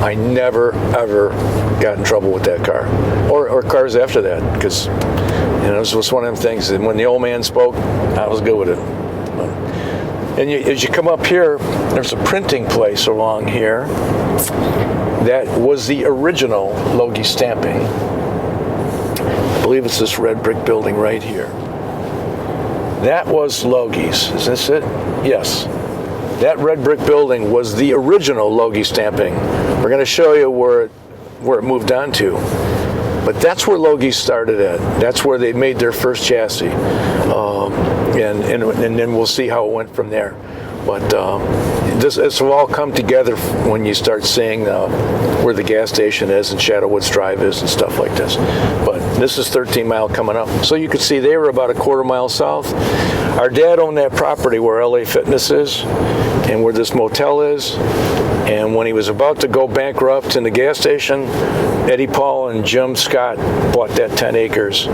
I never, ever got in trouble with that car or cars after that, because it was just one of them things. And when the old man spoke, I was good with it. And as you come up here, there's a printing place along here that was the original Logie Stamping. I believe it's this red brick building right here. That was Logie's. Is this it? Yes. That red brick building was the original Logie Stamping. We're going to show you where it moved on to. But that's where Logie started at. That's where they made their first chassis. And then we'll see how it went from there. But this will all come together when you start seeing where the gas station is and Shadowoods Drive is and stuff like this. But this is 13 Mile coming up. So you can see they were about a quarter mile south. Our dad owned that property where LA Fitness is and where this motel is. And when he was about to go bankrupt in the gas station, Eddie Paul and Jim Scott bought that 10 acres,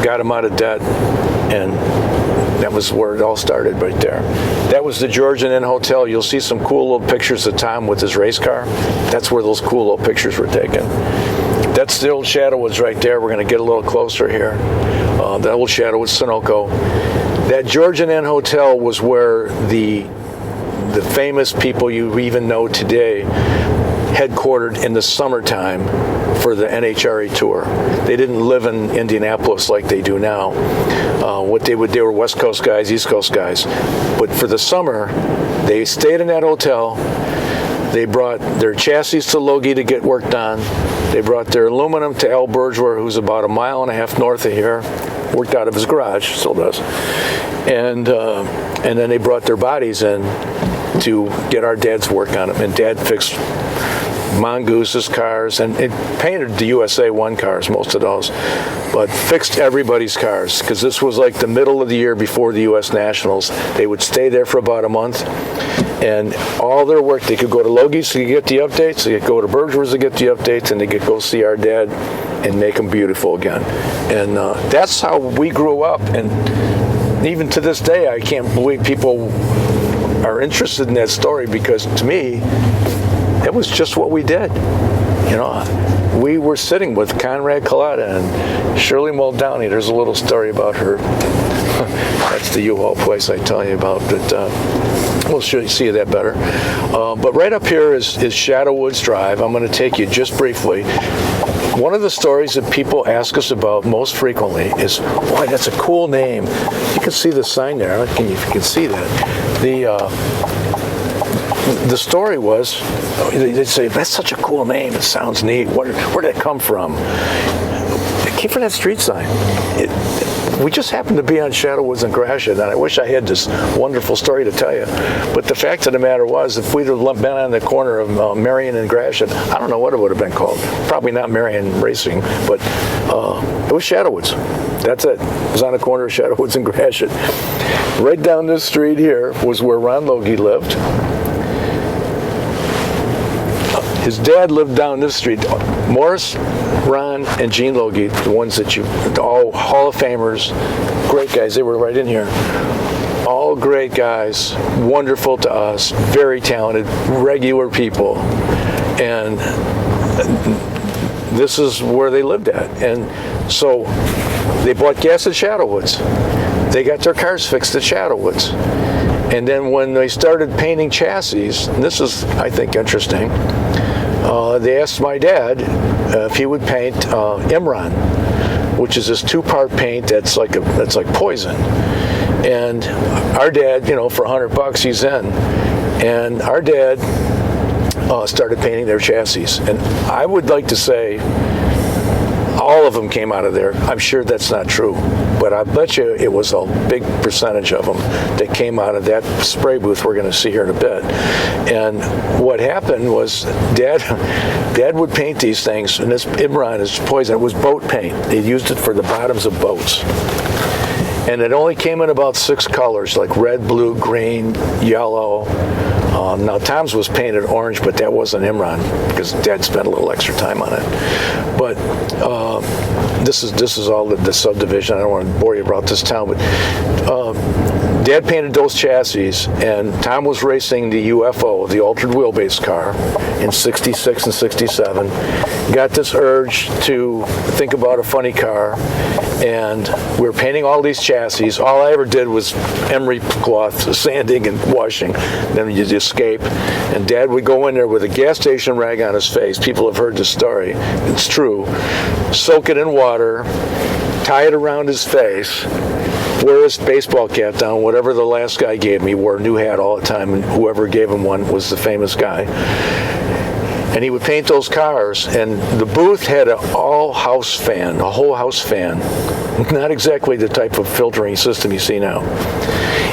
got him out of debt, and that was where it all started right there. That was the Georgian Inn Hotel. You'll see some cool little pictures of Tom with his race car. That's where those cool little pictures were taken. That's the old Shadowwoods right there. We're going to get a little closer here. The old Shadowwoods Sunoco. That Georgian Inn Hotel was where the famous people you even know today headquartered in the summertime for the NHRA tour. They didn't live in Indianapolis like they do now. They were West Coast guys, East Coast guys. But for the summer, they stayed in that hotel. They brought their chassis to Logie to get worked on. They brought their aluminum to Al Bergewar, who's about 1.5 miles north of here. Worked out of his garage, still does. And then they brought their bodies in to get our dad's work on them. And Dad fixed Mongooses cars and it painted the USA 1 cars, most of those, but fixed everybody's cars, because this was like the middle of the year before the US Nationals. They would stay there for about a month, and all their work, they could go to Logie's to get the updates, they could go to Bergewar's to get the updates, and they could go see our dad and make them beautiful again. And that's how we grew up. And even to this day, I can't believe people are interested in that story, because to me, it was just what we did. We were sitting with Conrad Collada and Shirley Muldowney. There's a little story about her. That's the U-Haul place I tell you about. But we'll see that better. But right up here is Shadowwoods Drive. I'm going to take you just briefly. One of the stories that people ask us about most frequently is, boy, that's a cool name. You can see the sign there. I don't know if you can see that. The story was, they'd say, that's such a cool name. It sounds neat. Where did it come from? It came from that street sign. We just happened to be on Shadowwoods and Gratiot, and I wish I had this wonderful story to tell you. But the fact of the matter was, if we'd have been on the corner of Marion and Gratiot, I don't know what it would have been called. Probably not Marion Racing, but it was Shadowwoods. That's it. It was on the corner of Shadowwoods and Gratiot. Right down this street here was where Ron Logie lived. His dad lived down this street. Morris, Ron, and Gene Logie, the ones that all Hall of Famers, great guys. They were right in here. All great guys, wonderful to us, very talented, regular people. And this is where they lived at. And so they bought gas at Shadowwoods. They got their cars fixed at Shadowwoods. And then when they started painting chassis, and this is, I think, interesting, they asked my dad if he would paint Imran, which is this 2-part paint that's like poison. And our dad, for $100, he's in. And our dad started painting their chassis. And I would like to say all of them came out of there. I'm sure that's not true, but I bet you it was a big percentage of them that came out of that spray booth we're going to see here in a bit. And what happened was Dad would paint these things, and this Imran is poison. It was boat paint. They used it for the bottoms of boats. And it only came in about 6 colors, like red, blue, green, yellow. Now, Tom's was painted orange, but that wasn't Imran because Dad spent a little extra time on it. But this is all the subdivision. I don't want to bore you about this town, but Dad painted those chassis, and Tom was racing the UFO, the altered wheelbase car, in '66 and '67. Got this urge to think about a funny car, and we were painting all these chassis. All I ever did was emery cloth, sanding and washing. Then you'd escape, and Dad would go in there with a gas station rag on his face. People have heard this story. It's true. Soak it in water, tie it around his face, wear his baseball cap down, whatever the last guy gave me, wore a new hat all the time, and whoever gave him one was the famous guy. And he would paint those cars, and the booth had a whole house fan, not exactly the type of filtering system you see now.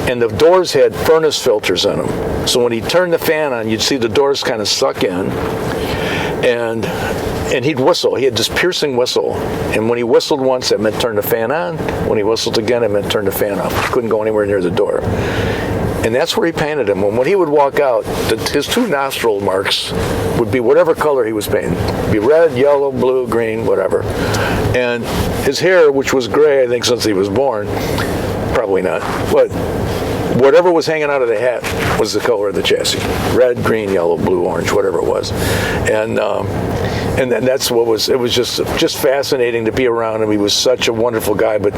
And the doors had furnace filters in them. So when he turned the fan on, you'd see the doors kind of suck in, and he'd whistle. He had this piercing whistle. And when he whistled once, that meant turn the fan on. When he whistled again, it meant turn the fan off. He couldn't go anywhere near the door. And that's where he painted him. When he would walk out, his two nostril marks would be whatever color he was painting. It'd be red, yellow, blue, green, whatever. And his hair, which was gray, I think, since he was born, probably not, but whatever was hanging out of the hat was the color of the chassis. Red, green, yellow, blue, orange, whatever it was. And then that's what was, it was just fascinating to be around him. He was such a wonderful guy, but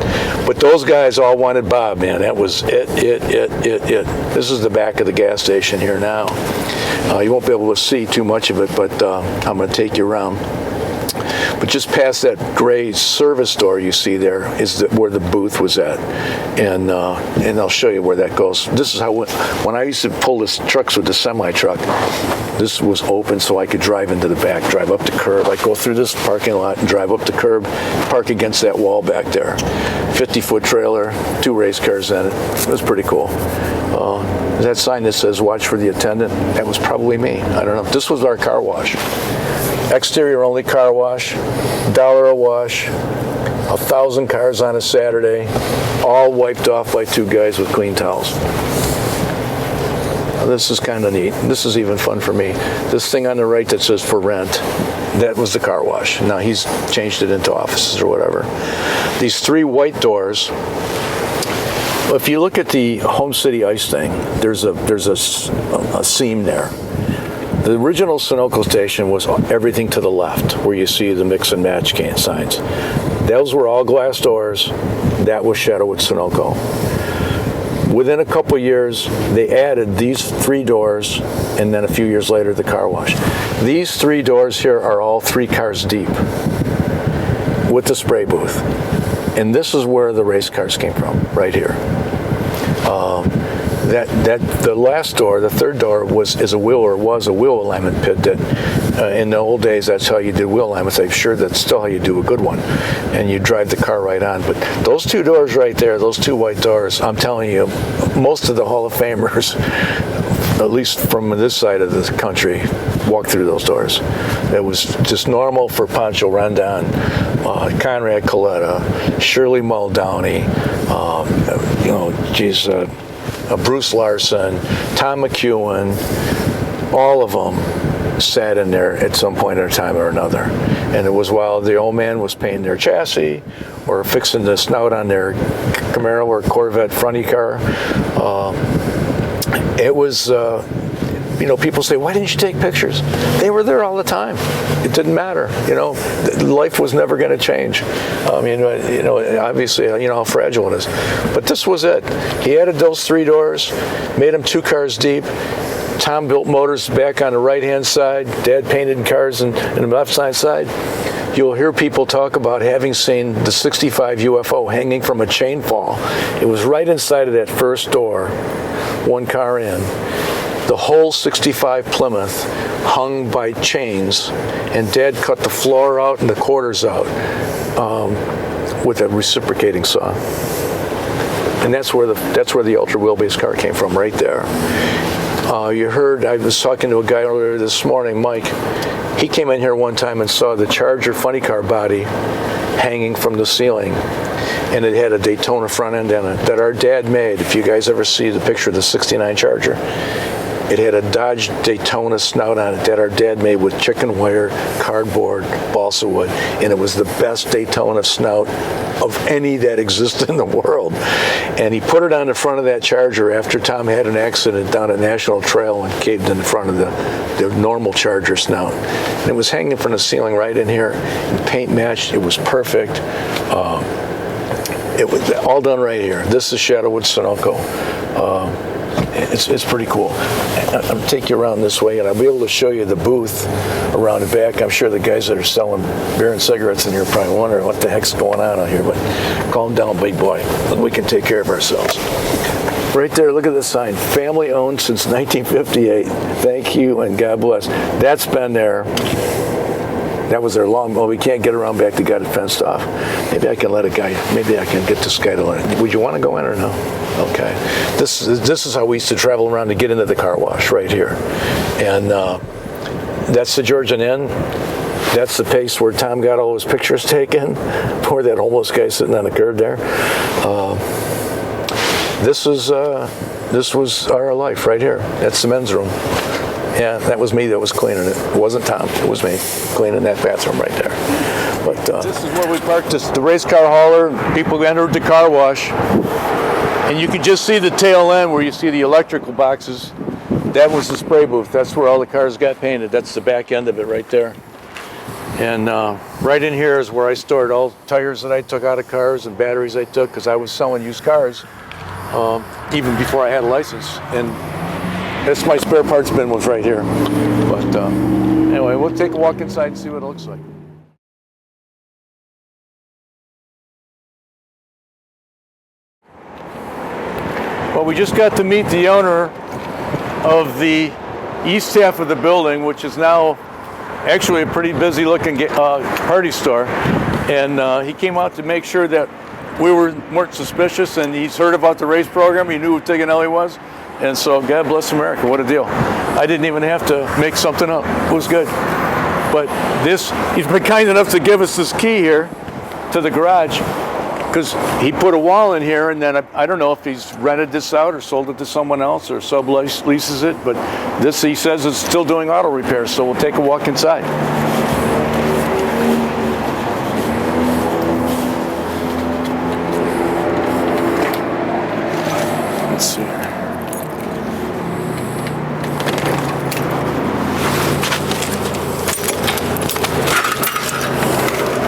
those guys all wanted Bob, man. That was it. This is the back of the gas station here now. You won't be able to see too much of it, but I'm going to take you around. But just past that gray service door you see there is where the booth was at, and I'll show you where that goes. This is how when I used to pull the trucks with the semi truck, this was open so I could drive into the back, drive up the curb. I'd go through this parking lot and drive up the curb, park against that wall back there. 50-foot trailer, 2 race cars in it. It was pretty cool. That sign that says "Watch for the attendant," that was probably me. I don't know. This was our car wash. Exterior only car wash, $1 a wash, 1,000 cars on a Saturday, all wiped off by 2 guys with clean towels. Now, this is kind of neat. This is even fun for me. This thing on the right that says "For Rent," that was the car wash. Now he's changed it into offices or whatever. These 3 white doors. If you look at the Home City Ice thing, there's a seam there. The original Sunoco station was everything to the left, where you see the mix and match can signs. Those were all glass doors. That was Shadowoods Sunoco. Within a couple years, they added these 3 doors, and then a few years later, the car wash. These 3 doors here are all 3 cars deep with the spray booth. And this is where the race cars came from, right here. The last door, the 3rd door, was a wheel alignment pit. That in the old days, that's how you did wheel alignments. I'm sure that's still how you do a good one, and you drive the car right on. But those 2 doors right there, those 2 white doors, I'm telling you, most of the Hall of Famers, at least from this side of the country, walk through those doors. It was just normal for Pancho Rondon, Conrad Coletta, Shirley Muldowney, Bruce Larson, Tom McEwen, all of them sat in there at some point in a time or another. And it was while the old man was painting their chassis or fixing the snout on their Camaro or Corvette fronty car. It was, people say, "Why didn't you take pictures?" They were there all the time. It didn't matter. Life was never going to change. Obviously, how fragile it is. But this was it. He added those 3 doors, made them 2 cars deep. Tom built motors back on the right-hand side. Dad painted cars in the left-hand side. You'll hear people talk about having seen the 65 UFO hanging from a chain fall. It was right inside of that first door, 1 car in. The whole 65 Plymouth hung by chains, and Dad cut the floor out and the quarters out with a reciprocating saw. And that's where the ultra wheelbase car came from, right there. You heard, I was talking to a guy earlier this morning, Mike. He came in here one time and saw the Charger funny car body hanging from the ceiling, and it had a Daytona front end in it that our dad made. If you guys ever see the picture of the '69 Charger, It had a Dodge Daytona snout on it that our dad made with chicken wire, cardboard, balsa wood, and it was the best Daytona snout of any that existed in the world. And he put it on the front of that Charger after Tom had an accident down a national trail and caved in the front of the normal Charger snout. And it was hanging from the ceiling right in here, and paint matched. It was perfect. It was all done right here. This is Shadowoods Sunoco. It's pretty cool. I'll take you around this way, and I'll be able to show you the booth around the back. I'm sure the guys that are selling beer and cigarettes in here are probably wondering what the heck's going on out here, but calm down, big boy. We can take care of ourselves. Right there, look at the sign. Family owned since 1958. Thank you, and God bless. That's been there. That was their long, well, we can't get around back. They got it fenced off. Maybe I can let a guy, maybe I can get this guy to let it. Would you want to go in or no? Okay. This is how we used to travel around to get into the car wash, right here. And that's the Georgian Inn. That's the place where Tom got all his pictures taken. Poor that homeless guy sitting on the curb there. This was our life right here. That's the men's room. Yeah, that was me that was cleaning it. It wasn't Tom. It was me cleaning that bathroom right there. But this is where we parked the race car hauler. People entered the car wash. And you can just see the tail end where you see the electrical boxes. That was the spray booth. That's where all the cars got painted. That's the back end of it right there. And right in here is where I stored all tires that I took out of cars and batteries I took, because I was selling used cars even before I had a license. And that's my spare parts bin was right here. But anyway, we'll take a walk inside and see what it looks like. Well, we just got to meet the owner of the east half of the building, which is now actually a pretty busy looking party store. And he came out to make sure that we weren't suspicious, and he's heard about the race program. He knew who Tignanelli was. And so, God bless America, what a deal. I didn't even have to make something up. It was good. But he's been kind enough to give us this key here to the garage, because he put a wall in here, and then I don't know if he's rented this out or sold it to someone else or subleases it, but this, he says, is still doing auto repairs, so we'll take a walk inside. Let's see here.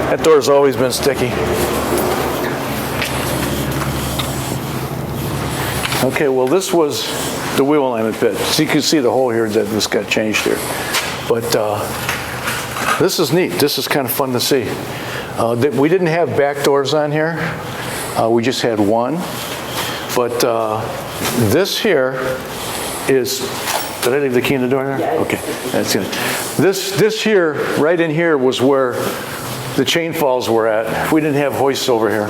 That door's always been sticky. Okay, well, this was the wheel alignment pit. So you can see the hole here that this got changed here. But this is neat. This is kind of fun to see. We didn't have back doors on here. We just had one. But this here is, did I leave the key in the door there? Yeah. Okay, that's it. This here, right in here, was where the chain falls were at. We didn't have hoists over here.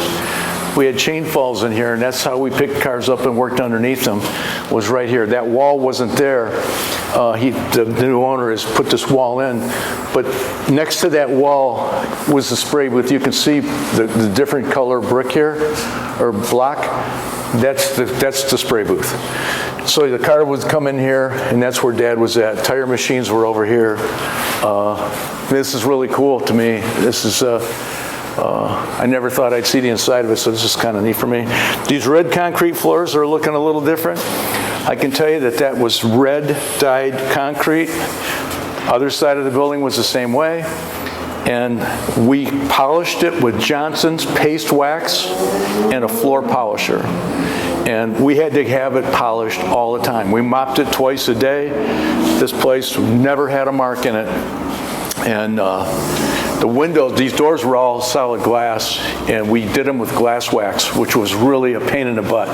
We had chain falls in here, and that's how we picked cars up and worked underneath them, was right here. That wall wasn't there. The new owner has put this wall in, but next to that wall was the spray booth. You can see the different color brick here, or block. That's the spray booth. So the car would come in here, and that's where Dad was at. Tire machines were over here. This is really cool to me. This is, I never thought I'd see the inside of it, so this is kind of neat for me. These red concrete floors are looking a little different. I can tell you that was red dyed concrete. Other side of the building was the same way. And we polished it with Johnson's paste wax and a floor polisher. And we had to have it polished all the time. We mopped it twice a day. This place never had a mark in it. And the windows, these doors were all solid glass, and we did them with glass wax, which was really a pain in the butt.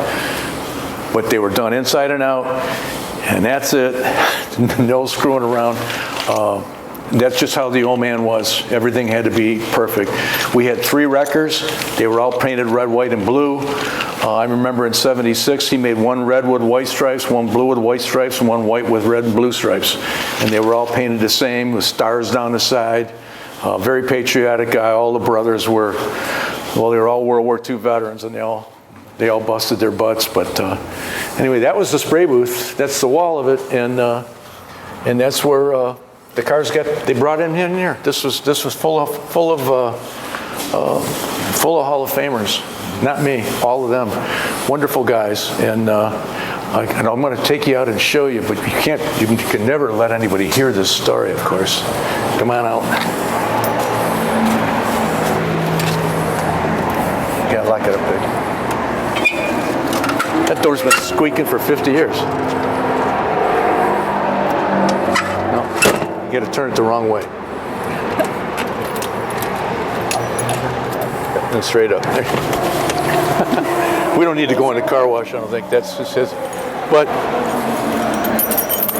But they were done inside and out, and that's it. No screwing around. That's just how the old man was. Everything had to be perfect. We had 3 wreckers. They were all painted red, white, and blue. I remember in '76, he made one red with white stripes, one blue with white stripes, and one white with red and blue stripes. And they were all painted the same with stars down the side. Very patriotic guy. All the brothers were, well, they were all World War II veterans, and they all they all busted their butts. But anyway, that was the spray booth. That's the wall of it, and that's where the cars they brought in here. This was full of Hall of Famers. Not me, all of them. Wonderful guys, and I'm going to take you out and show you, but you can never let anybody hear this story, of course. Come on out. You gotta lock it up there. That door's been squeaking for 50 years. No, you gotta turn it the wrong way. And straight up. We don't need to go in the car wash, I don't think. That's just his. But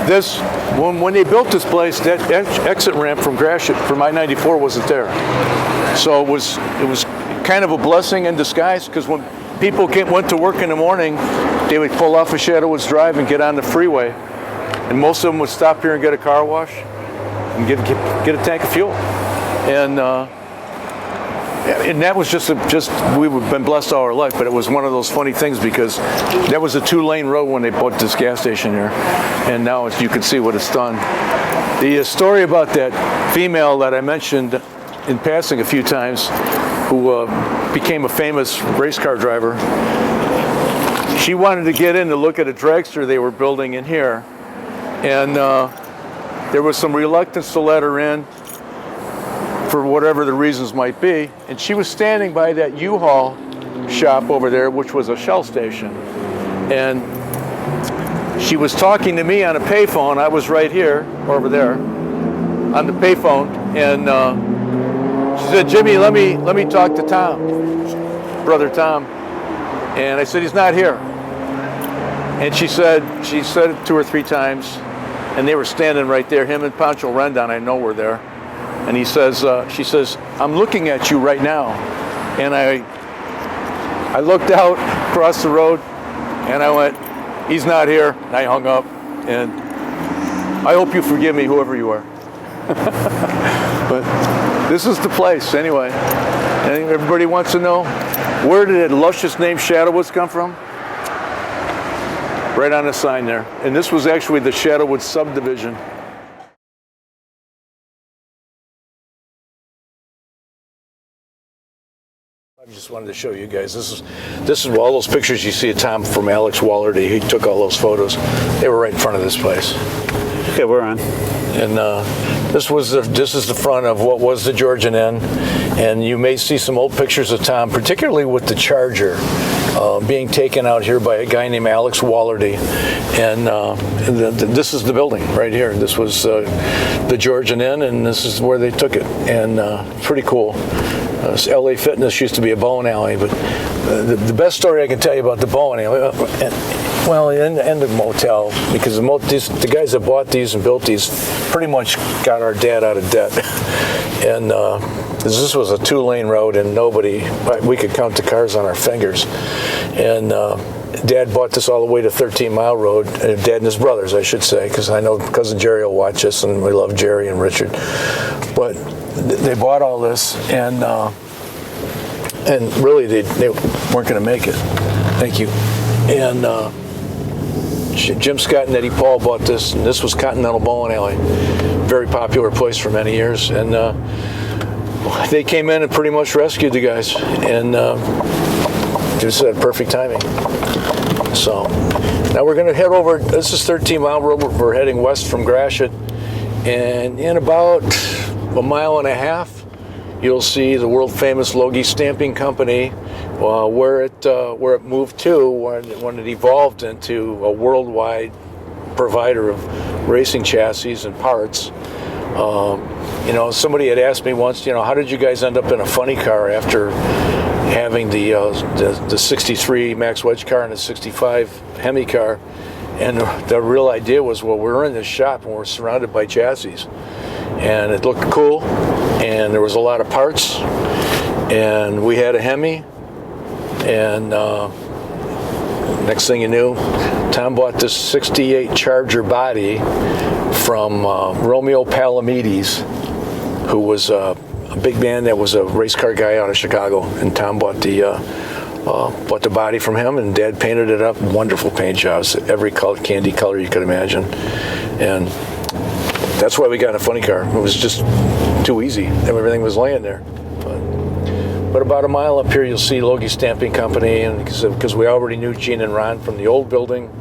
this, when they built this place, that exit ramp from Gratiot from I-94 wasn't there. So it was kind of a blessing in disguise, because when people went to work in the morning, they would pull off of Shadowoods Drive and get on the freeway, and most of them would stop here and get a car wash and get a tank of fuel, and that was just we've been blessed all our life. But it was one of those funny things, because that was a 2-lane road when they put this gas station here, and now you can see what it's done. The story about that female that I mentioned in passing a few times, who became a famous race car driver, she wanted to get in to look at a dragster they were building in here, and there was some reluctance to let her in for whatever the reasons might be, and she was standing by that U-Haul shop over there, which was a Shell station, and she was talking to me on a payphone. I was right here, over there, on the payphone, and she said, "Jimmy, let me talk to Tom, brother Tom," and I said, "He's not here." And she said it 2 or 3 times, and they were standing right there. Him and Pancho Rendon, I know, were there. And she says, "I'm looking at you right now." And I looked out across the road, and I went, "He's not here." And I hung up, and I hope you forgive me, whoever you are. But this is the place, anyway. And everybody wants to know, where did the luscious name Shadowwoods come from? Right on the sign there. And this was actually the Shadowwoods subdivision. I just wanted to show you guys. This is all those pictures you see of Tom from Alex Wallerty. He took all those photos. They were right in front of this place. Okay, we're on. And this is the front of what was the Georgian Inn, and you may see some old pictures of Tom, particularly with the Charger being taken out here by a guy named Alex Wallerty. And this is the building right here. This was the Georgian Inn, and this is where they took it. And pretty cool. LA Fitness used to be a bowling alley, but the best story I can tell you about the bowling alley, and the motel, because the guys that bought these and built these pretty much got our dad out of debt. And this was a 2-lane road, and we could count the cars on our fingers. And Dad bought this all the way to 13 Mile Road, Dad and his brothers, I should say, because I know Cousin Jerry will watch this, and we love Jerry and Richard. But they bought all this, and really they weren't going to make it. Thank you. And Jim Scott and Eddie Paul bought this, and this was Continental Bowling Alley, very popular place for many years. And they came in and pretty much rescued the guys, and just had perfect timing. So now we're going to head over. This is 13 Mile Road. We're heading west from Gratiot, and in about 1.5 miles, you'll see the world famous Logie Stamping Company, where it moved to when it evolved into a worldwide provider of racing chassis and parts. Somebody had asked me once, how did you guys end up in a funny car after having the 63 Max Wedge car and the 65 Hemi car? And the real idea was, well, we're in this shop and we're surrounded by chassis, and it looked cool, and there was a lot of parts, and we had a Hemi, and next thing you knew, Tom bought this 68 Charger body from Romeo Palomides, who was a big man that was a race car guy out of Chicago, and Tom bought the bought the body from him, and Dad painted it up. Wonderful paint jobs, every color, candy color you could imagine. And that's why we got a funny car. It was just too easy. Everything was laying there. But about a mile up here, you'll see Logie Stamping Company, and because we already knew Gene and Ron from the old building,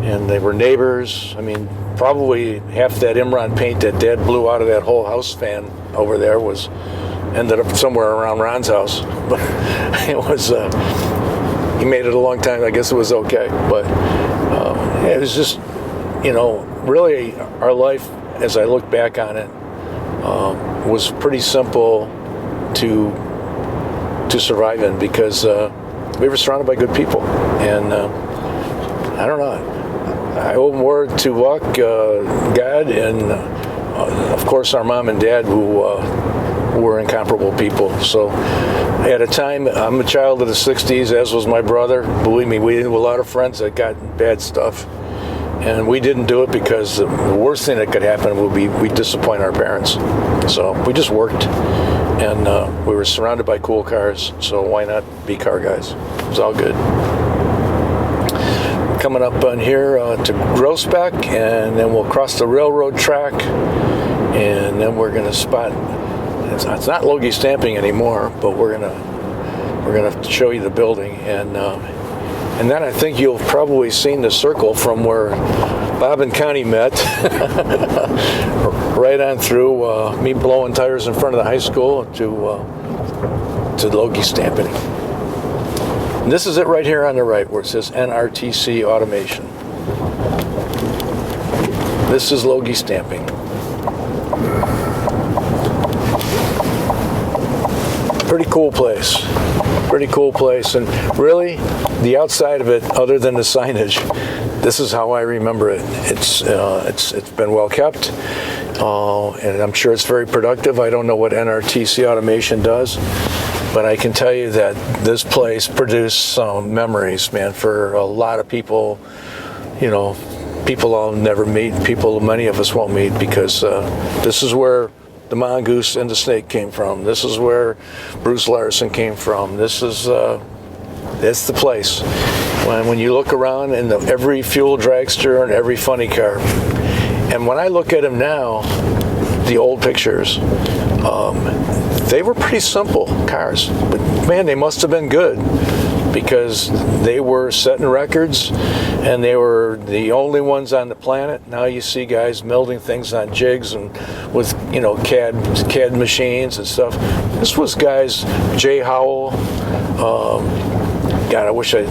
and they were neighbors. I mean, probably half that Imron paint that Dad blew out of that whole house fan over there ended up somewhere around Ron's house. But it was, he made it a long time. I guess it was okay. But it was just, really our life, as I look back on it, was pretty simple to survive in, because we were surrounded by good people. And I don't know. I owe more to Buck, God, and of course our mom and dad, who were incomparable people. So at a time, I'm a child of the 60s, as was my brother. Believe me, we had a lot of friends that got bad stuff. And we didn't do it because the worst thing that could happen would be we'd disappoint our parents. So we just worked, and we were surrounded by cool cars, so why not be car guys? It was all good. Coming up on here to Groesbeck, and then we'll cross the railroad track, and then we're going to spot, it's not Logie Stamping anymore, but we're gonna show you the building, and then I think you'll probably seen the circle from where Bob and Connie met, right on through me blowing tires in front of the high school to Logie Stamping. And this is it right here on the right where it says NRTC Automation. This is Logie Stamping. Pretty cool place. Pretty cool place. And really, the outside of it, other than the signage, this is how I remember it. It's been well kept, and I'm sure it's very productive. I don't know what NRTC Automation does, but I can tell you that this place produced some memories, man, for a lot of people. People I'll never meet, people many of us won't meet, because this is where the mongoose and the snake came from. This is where Bruce Larson came from. It's the place. When you look around in every fuel dragster and every funny car, and when I look at them now, the old pictures, they were pretty simple cars, but man, they must have been good, because they were setting records, and they were the only ones on the planet. Now you see guys melting things on jigs and with CAD machines and stuff. This was guys, Jay Howell. God, I wish I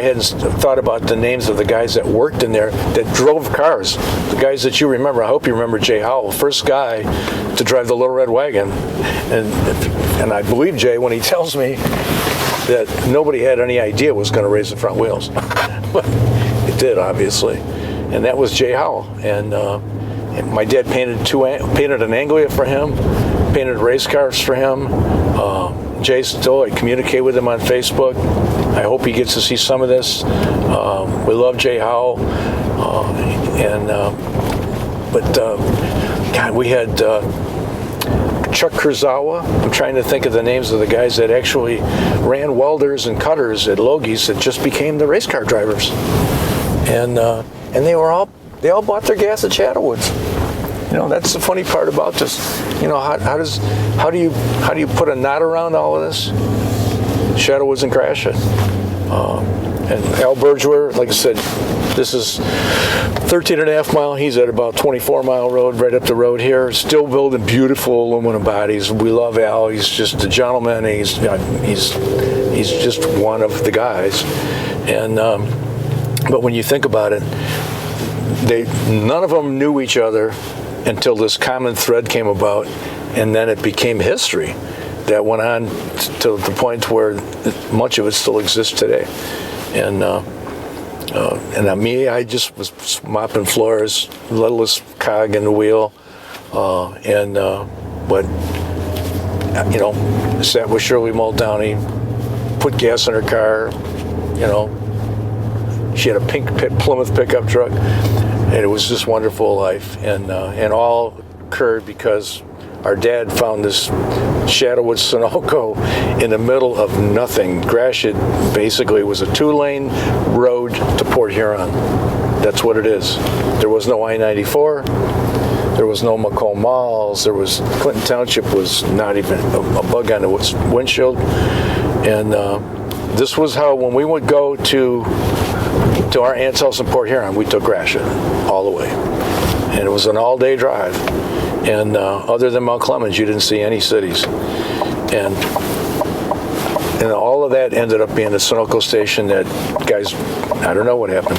hadn't thought about the names of the guys that worked in there that drove cars. The guys that you remember. I hope you remember Jay Howell, first guy to drive the Little Red Wagon, and I believe Jay when he tells me that nobody had any idea it was going to raise the front wheels. But it did, obviously. And that was Jay Howell. And my dad painted an Anglia for him, painted race cars for him. Jay still, I communicate with him on Facebook. I hope he gets to see some of this. We love Jay Howell. God, we had Chuck Kurzawa. I'm trying to think of the names of the guys that actually ran welders and cutters at Logie's that just became the race car drivers, and they all bought their gas at Shadowoods. That's the funny part about this. How do you put a knot around all of this? Shadowoods and crash it. And Al Bergwer, like I said, this is 13.5 mile. He's at about 24-mile road, right up the road here. Still building beautiful aluminum bodies. We love Al. He's just a gentleman. He's just one of the guys. And but when you think about it, none of them knew each other until this common thread came about, and then it became history that went on to the point where much of it still exists today. And me, I just was mopping floors, littlest cog in the wheel, sat with Shirley Muldowney, put gas in her car. She had a pink Plymouth pickup truck, and it was just wonderful life. And all occurred because our dad found this Shadowoods Sunoco in the middle of nothing. Gratiot basically was a 2-lane road to Port Huron. That's what it is. There was no I-94. There was no Macomb Malls. There was Clinton Township was not even a bug on the windshield. And this was how, when we would go to our aunt's house in Port Huron, we took Gratiot all the way. And it was an all-day drive. And other than Mount Clemens, you didn't see any cities. And all of that ended up being the Sunoco station that, guys, I don't know what happened.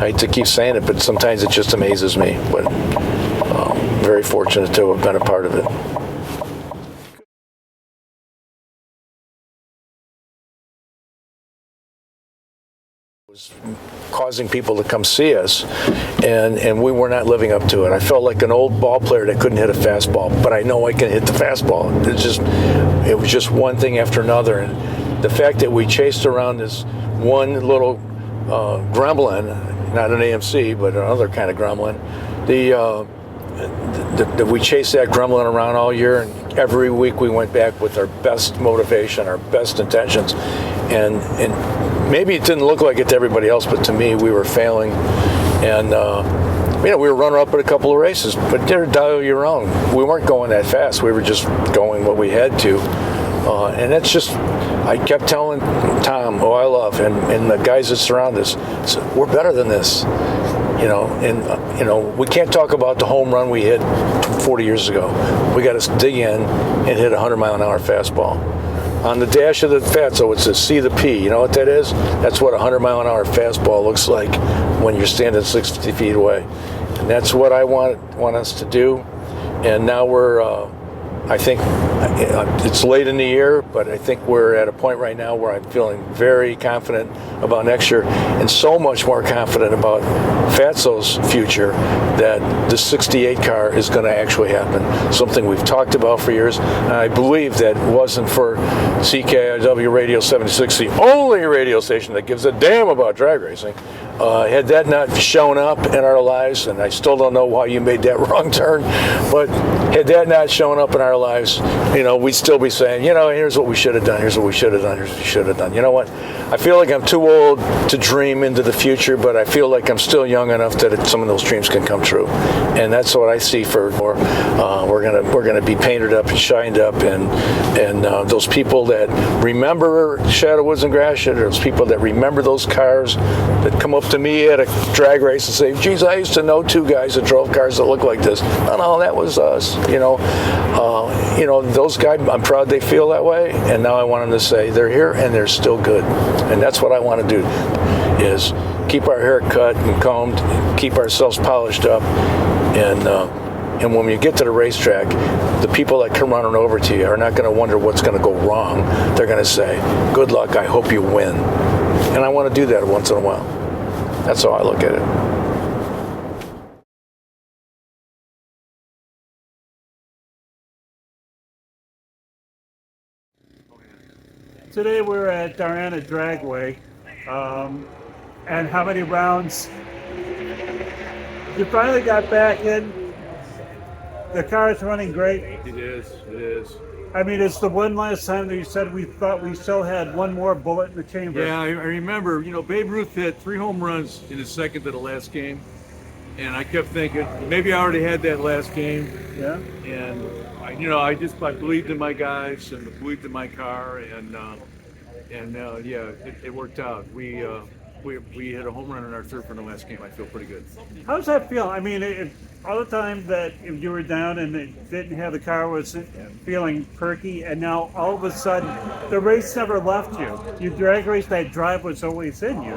I hate to keep saying it, but sometimes it just amazes me. But very fortunate to have been a part of it. Was causing people to come see us, and we were not living up to it. I felt like an old ball player that couldn't hit a fastball, but I know I can hit the fastball. It was just one thing after another, and the fact that we chased around this one little gremlin, not an AMC, but another kind of gremlin, we chased that gremlin around all year, and every week we went back with our best motivation, our best intentions, and maybe it didn't look like it to everybody else, but to me, we were failing. And we were runner-up at a couple of races, but they're dial your own. We weren't going that fast. We were just going what we had to. And that's just, I kept telling Tom, who I love, and the guys that surround us, we're better than this. We can't talk about the home run we hit 40 years ago. We got to dig in and hit a 100-mile-an-hour fastball. On the dash of the Fatso, it says C the P. You know what that is? That's what a 100-mile-an-hour fastball looks like when you're standing 60 feet away. And that's what I want us to do. And now we're, I think it's late in the year, but I think we're at a point right now where I'm feeling very confident about next year, and so much more confident about Fatso's future that the 68 car is going to actually happen. Something we've talked about for years. And I believe that wasn't for CKIW Radio 76, the only radio station that gives a damn about drag racing. Had that not shown up in our lives, and I still don't know why you made that wrong turn, but had that not shown up in our lives, we'd still be saying, here's what we should have done, here's what we should have done, here's what we should have done. You know what? I feel like I'm too old to dream into the future, but I feel like I'm still young enough that some of those dreams can come true. And that's what I see for more. We're gonna be painted up and shined up, and those people that remember Shadowwoods and Gratiot, or those people that remember those cars that come up to me at a drag race and say, geez, I used to know 2 guys that drove cars that look like this. No, that was us. Those guys, I'm proud they feel that way, and now I want them to say they're here and they're still good. And that's what I want to do, is keep our hair cut and combed, keep ourselves polished up, and when you get to the racetrack, the people that come running over to you are not going to wonder what's going to go wrong. They're going to say, good luck, I hope you win. And I want to do that once in a while. That's how I look at it. Today we're at Darana Dragway, and how many rounds? You finally got back in. The car is running great. It is. I mean, it's the one last time that you said we thought we still had one more bullet in the chamber. Yeah, I remember, Babe Ruth hit 3 home runs in the second to the last game. And I kept thinking, maybe I already had that last game. Yeah. And, I believed in my guys and believed in my car. And it worked out. We hit a home run in our third from the last game. I feel pretty good. How does that feel? I mean, all the time that you were down and it didn't have the car was feeling perky, and now all of a sudden the race never left you. You drag race, that drive was always in you.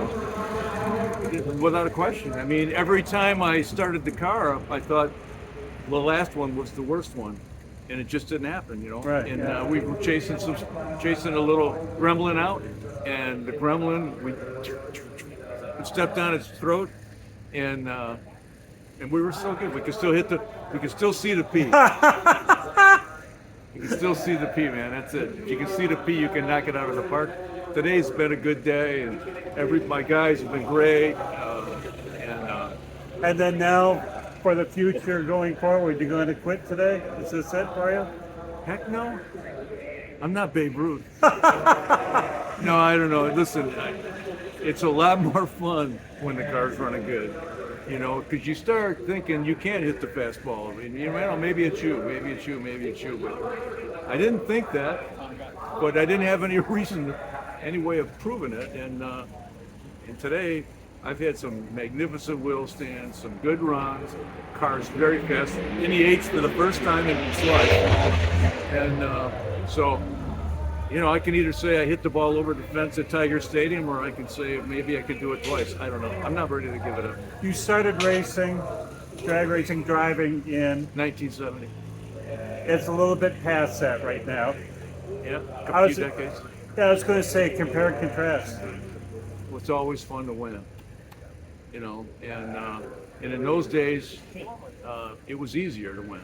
Without a question. I mean, every time I started the car up, I thought the last one was the worst one, and it just didn't happen, Right. And we were chasing a little gremlin out, and the gremlin, we stepped on its throat, and we were so good. We could still see the P. You can still see the P, man. That's it. If you can see the P, you can knock it out of the park. Today's been a good day, and my guys have been great. And then now, for the future going forward, you're going to quit today? Is this it for you? Heck no. I'm not Babe Ruth. No, I don't know. Listen, it's a lot more fun when the car's running good, you know, because you start thinking you can't hit the fastball. I mean, you know, maybe it's you, but I didn't think that, but I didn't have any reason, any way of proving it, and today I've had some magnificent wheel stands, some good runs, cars very fast, in the eights for the first time in its life, and so. You know, I can either say I hit the ball over the fence at Tiger Stadium, or I can say maybe I could do it twice. I don't know. I'm not ready to give it up. You started racing, drag racing, driving in 1970. It's a little bit past that right now. Yeah, a few decades. Yeah, I was going to say compare and contrast. Well, it's always fun to win, you know, and in those days, it was easier to win,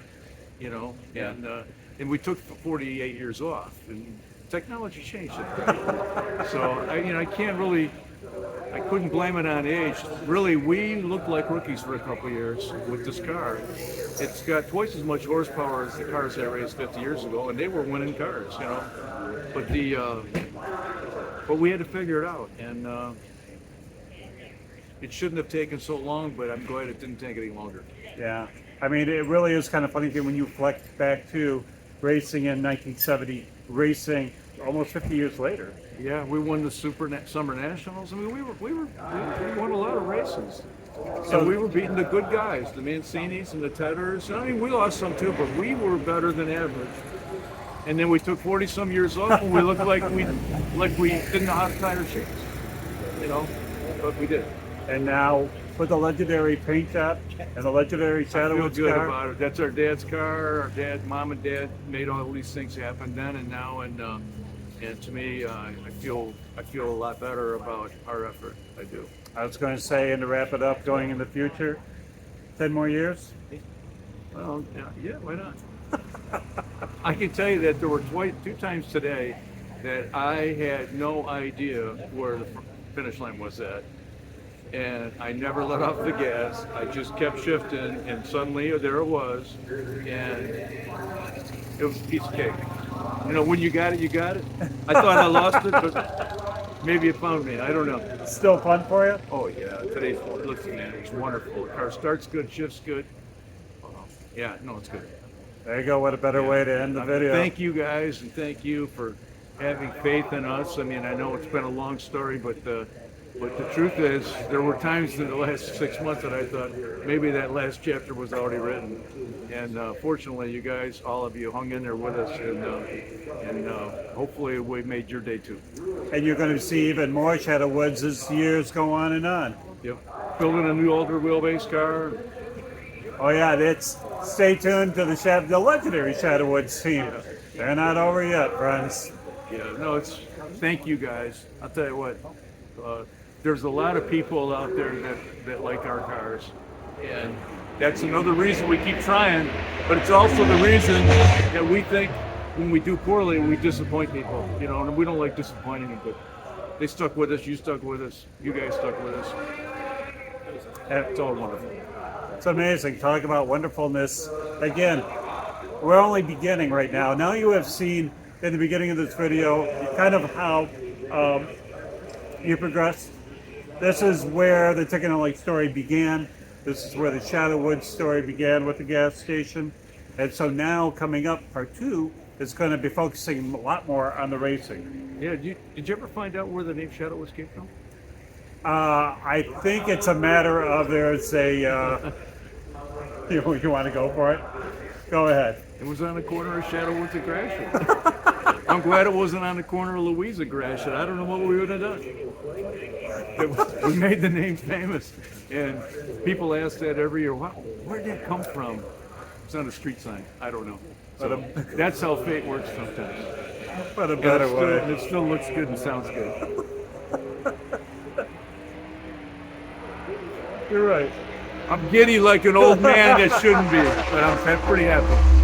you know, and we took 48 years off, and technology changed it. So I can't really, I couldn't blame it on age. Really, we looked like rookies for a couple of years with this car. It's got twice as much horsepower as the cars I raced 50 years ago, and they were winning cars, you know. But we had to figure it out, and it shouldn't have taken so long, but I'm glad it didn't take any longer. Yeah, I mean, it really is kind of funny when you reflect back to racing in 1970, racing almost 50 years later. Yeah, we won the Summer Nationals. I mean, we won a lot of races. So we were beating the good guys, the Mancinis and the Tedders. I mean, we lost some too, but we were better than average. And then we took 40-some years off, and we looked like we didn't know how to tie our shoes, you know, but we did. And now with the legendary paint job and the legendary Shadowoods car. I feel good about it. That's our dad's car. Our dad, mom and dad made all these things happen then and now, and to me, I feel a lot better about our effort. I do. I was going to say, and to wrap it up, going in the future, 10 more years? Well, yeah, why not? I can tell you that there were two times today that I had no idea where the finish line was at. And I never let off the gas. I just kept shifting, and suddenly there it was, and it was a piece of cake. You know, when you got it, you got it. I thought I lost it, but maybe it found me. I don't know. Still fun for you? Oh yeah, today's listen, man, it's wonderful. The car starts good, shifts good. Yeah, no, it's good. There you go. What a better way to end the video. Thank you guys, and thank you for having faith in us. I mean, I know it's been a long story, but the truth is, there were times in the last 6 months that I thought maybe that last chapter was already written. And fortunately, you guys, all of you, hung in there with us, and hopefully we made your day too. And you're going to see even more Shadowwoods as years go on and on. Yep. Building a new older wheelbase car. Oh yeah, stay tuned to the legendary Shadowoods team. They're not over yet, friends. Yeah, no, thank you guys. I'll tell you what. There's a lot of people out there that like our cars, and that's another reason we keep trying, but it's also the reason that we think when we do poorly, we disappoint people, you know, and we don't like disappointing them, but they stuck with us, you stuck with us, you guys stuck with us. It's all wonderful. It's amazing. Talk about wonderfulness. Again, we're only beginning right now. Now you have seen in the beginning of this video kind of how you progressed. This is where the Tignanelli story began. This is where the Shadowwoods story began with the gas station. And so now coming up, part 2 is going to be focusing a lot more on the racing. Yeah, did you ever find out where the name Shadowwoods came from? I think it's a matter of there's a, you want to go for it? Go ahead. It was on the corner of Shadowwoods and Gratiot. I'm glad it wasn't on the corner of Louisa Gratiot. I don't know what we would have done. We made the name famous, and people ask that every year. Wow, where did it come from? It's on a street sign. I don't know. So that's how fate works sometimes. But a better way. And it still looks good and sounds good. You're right. I'm giddy like an old man that shouldn't be, but I'm pretty happy.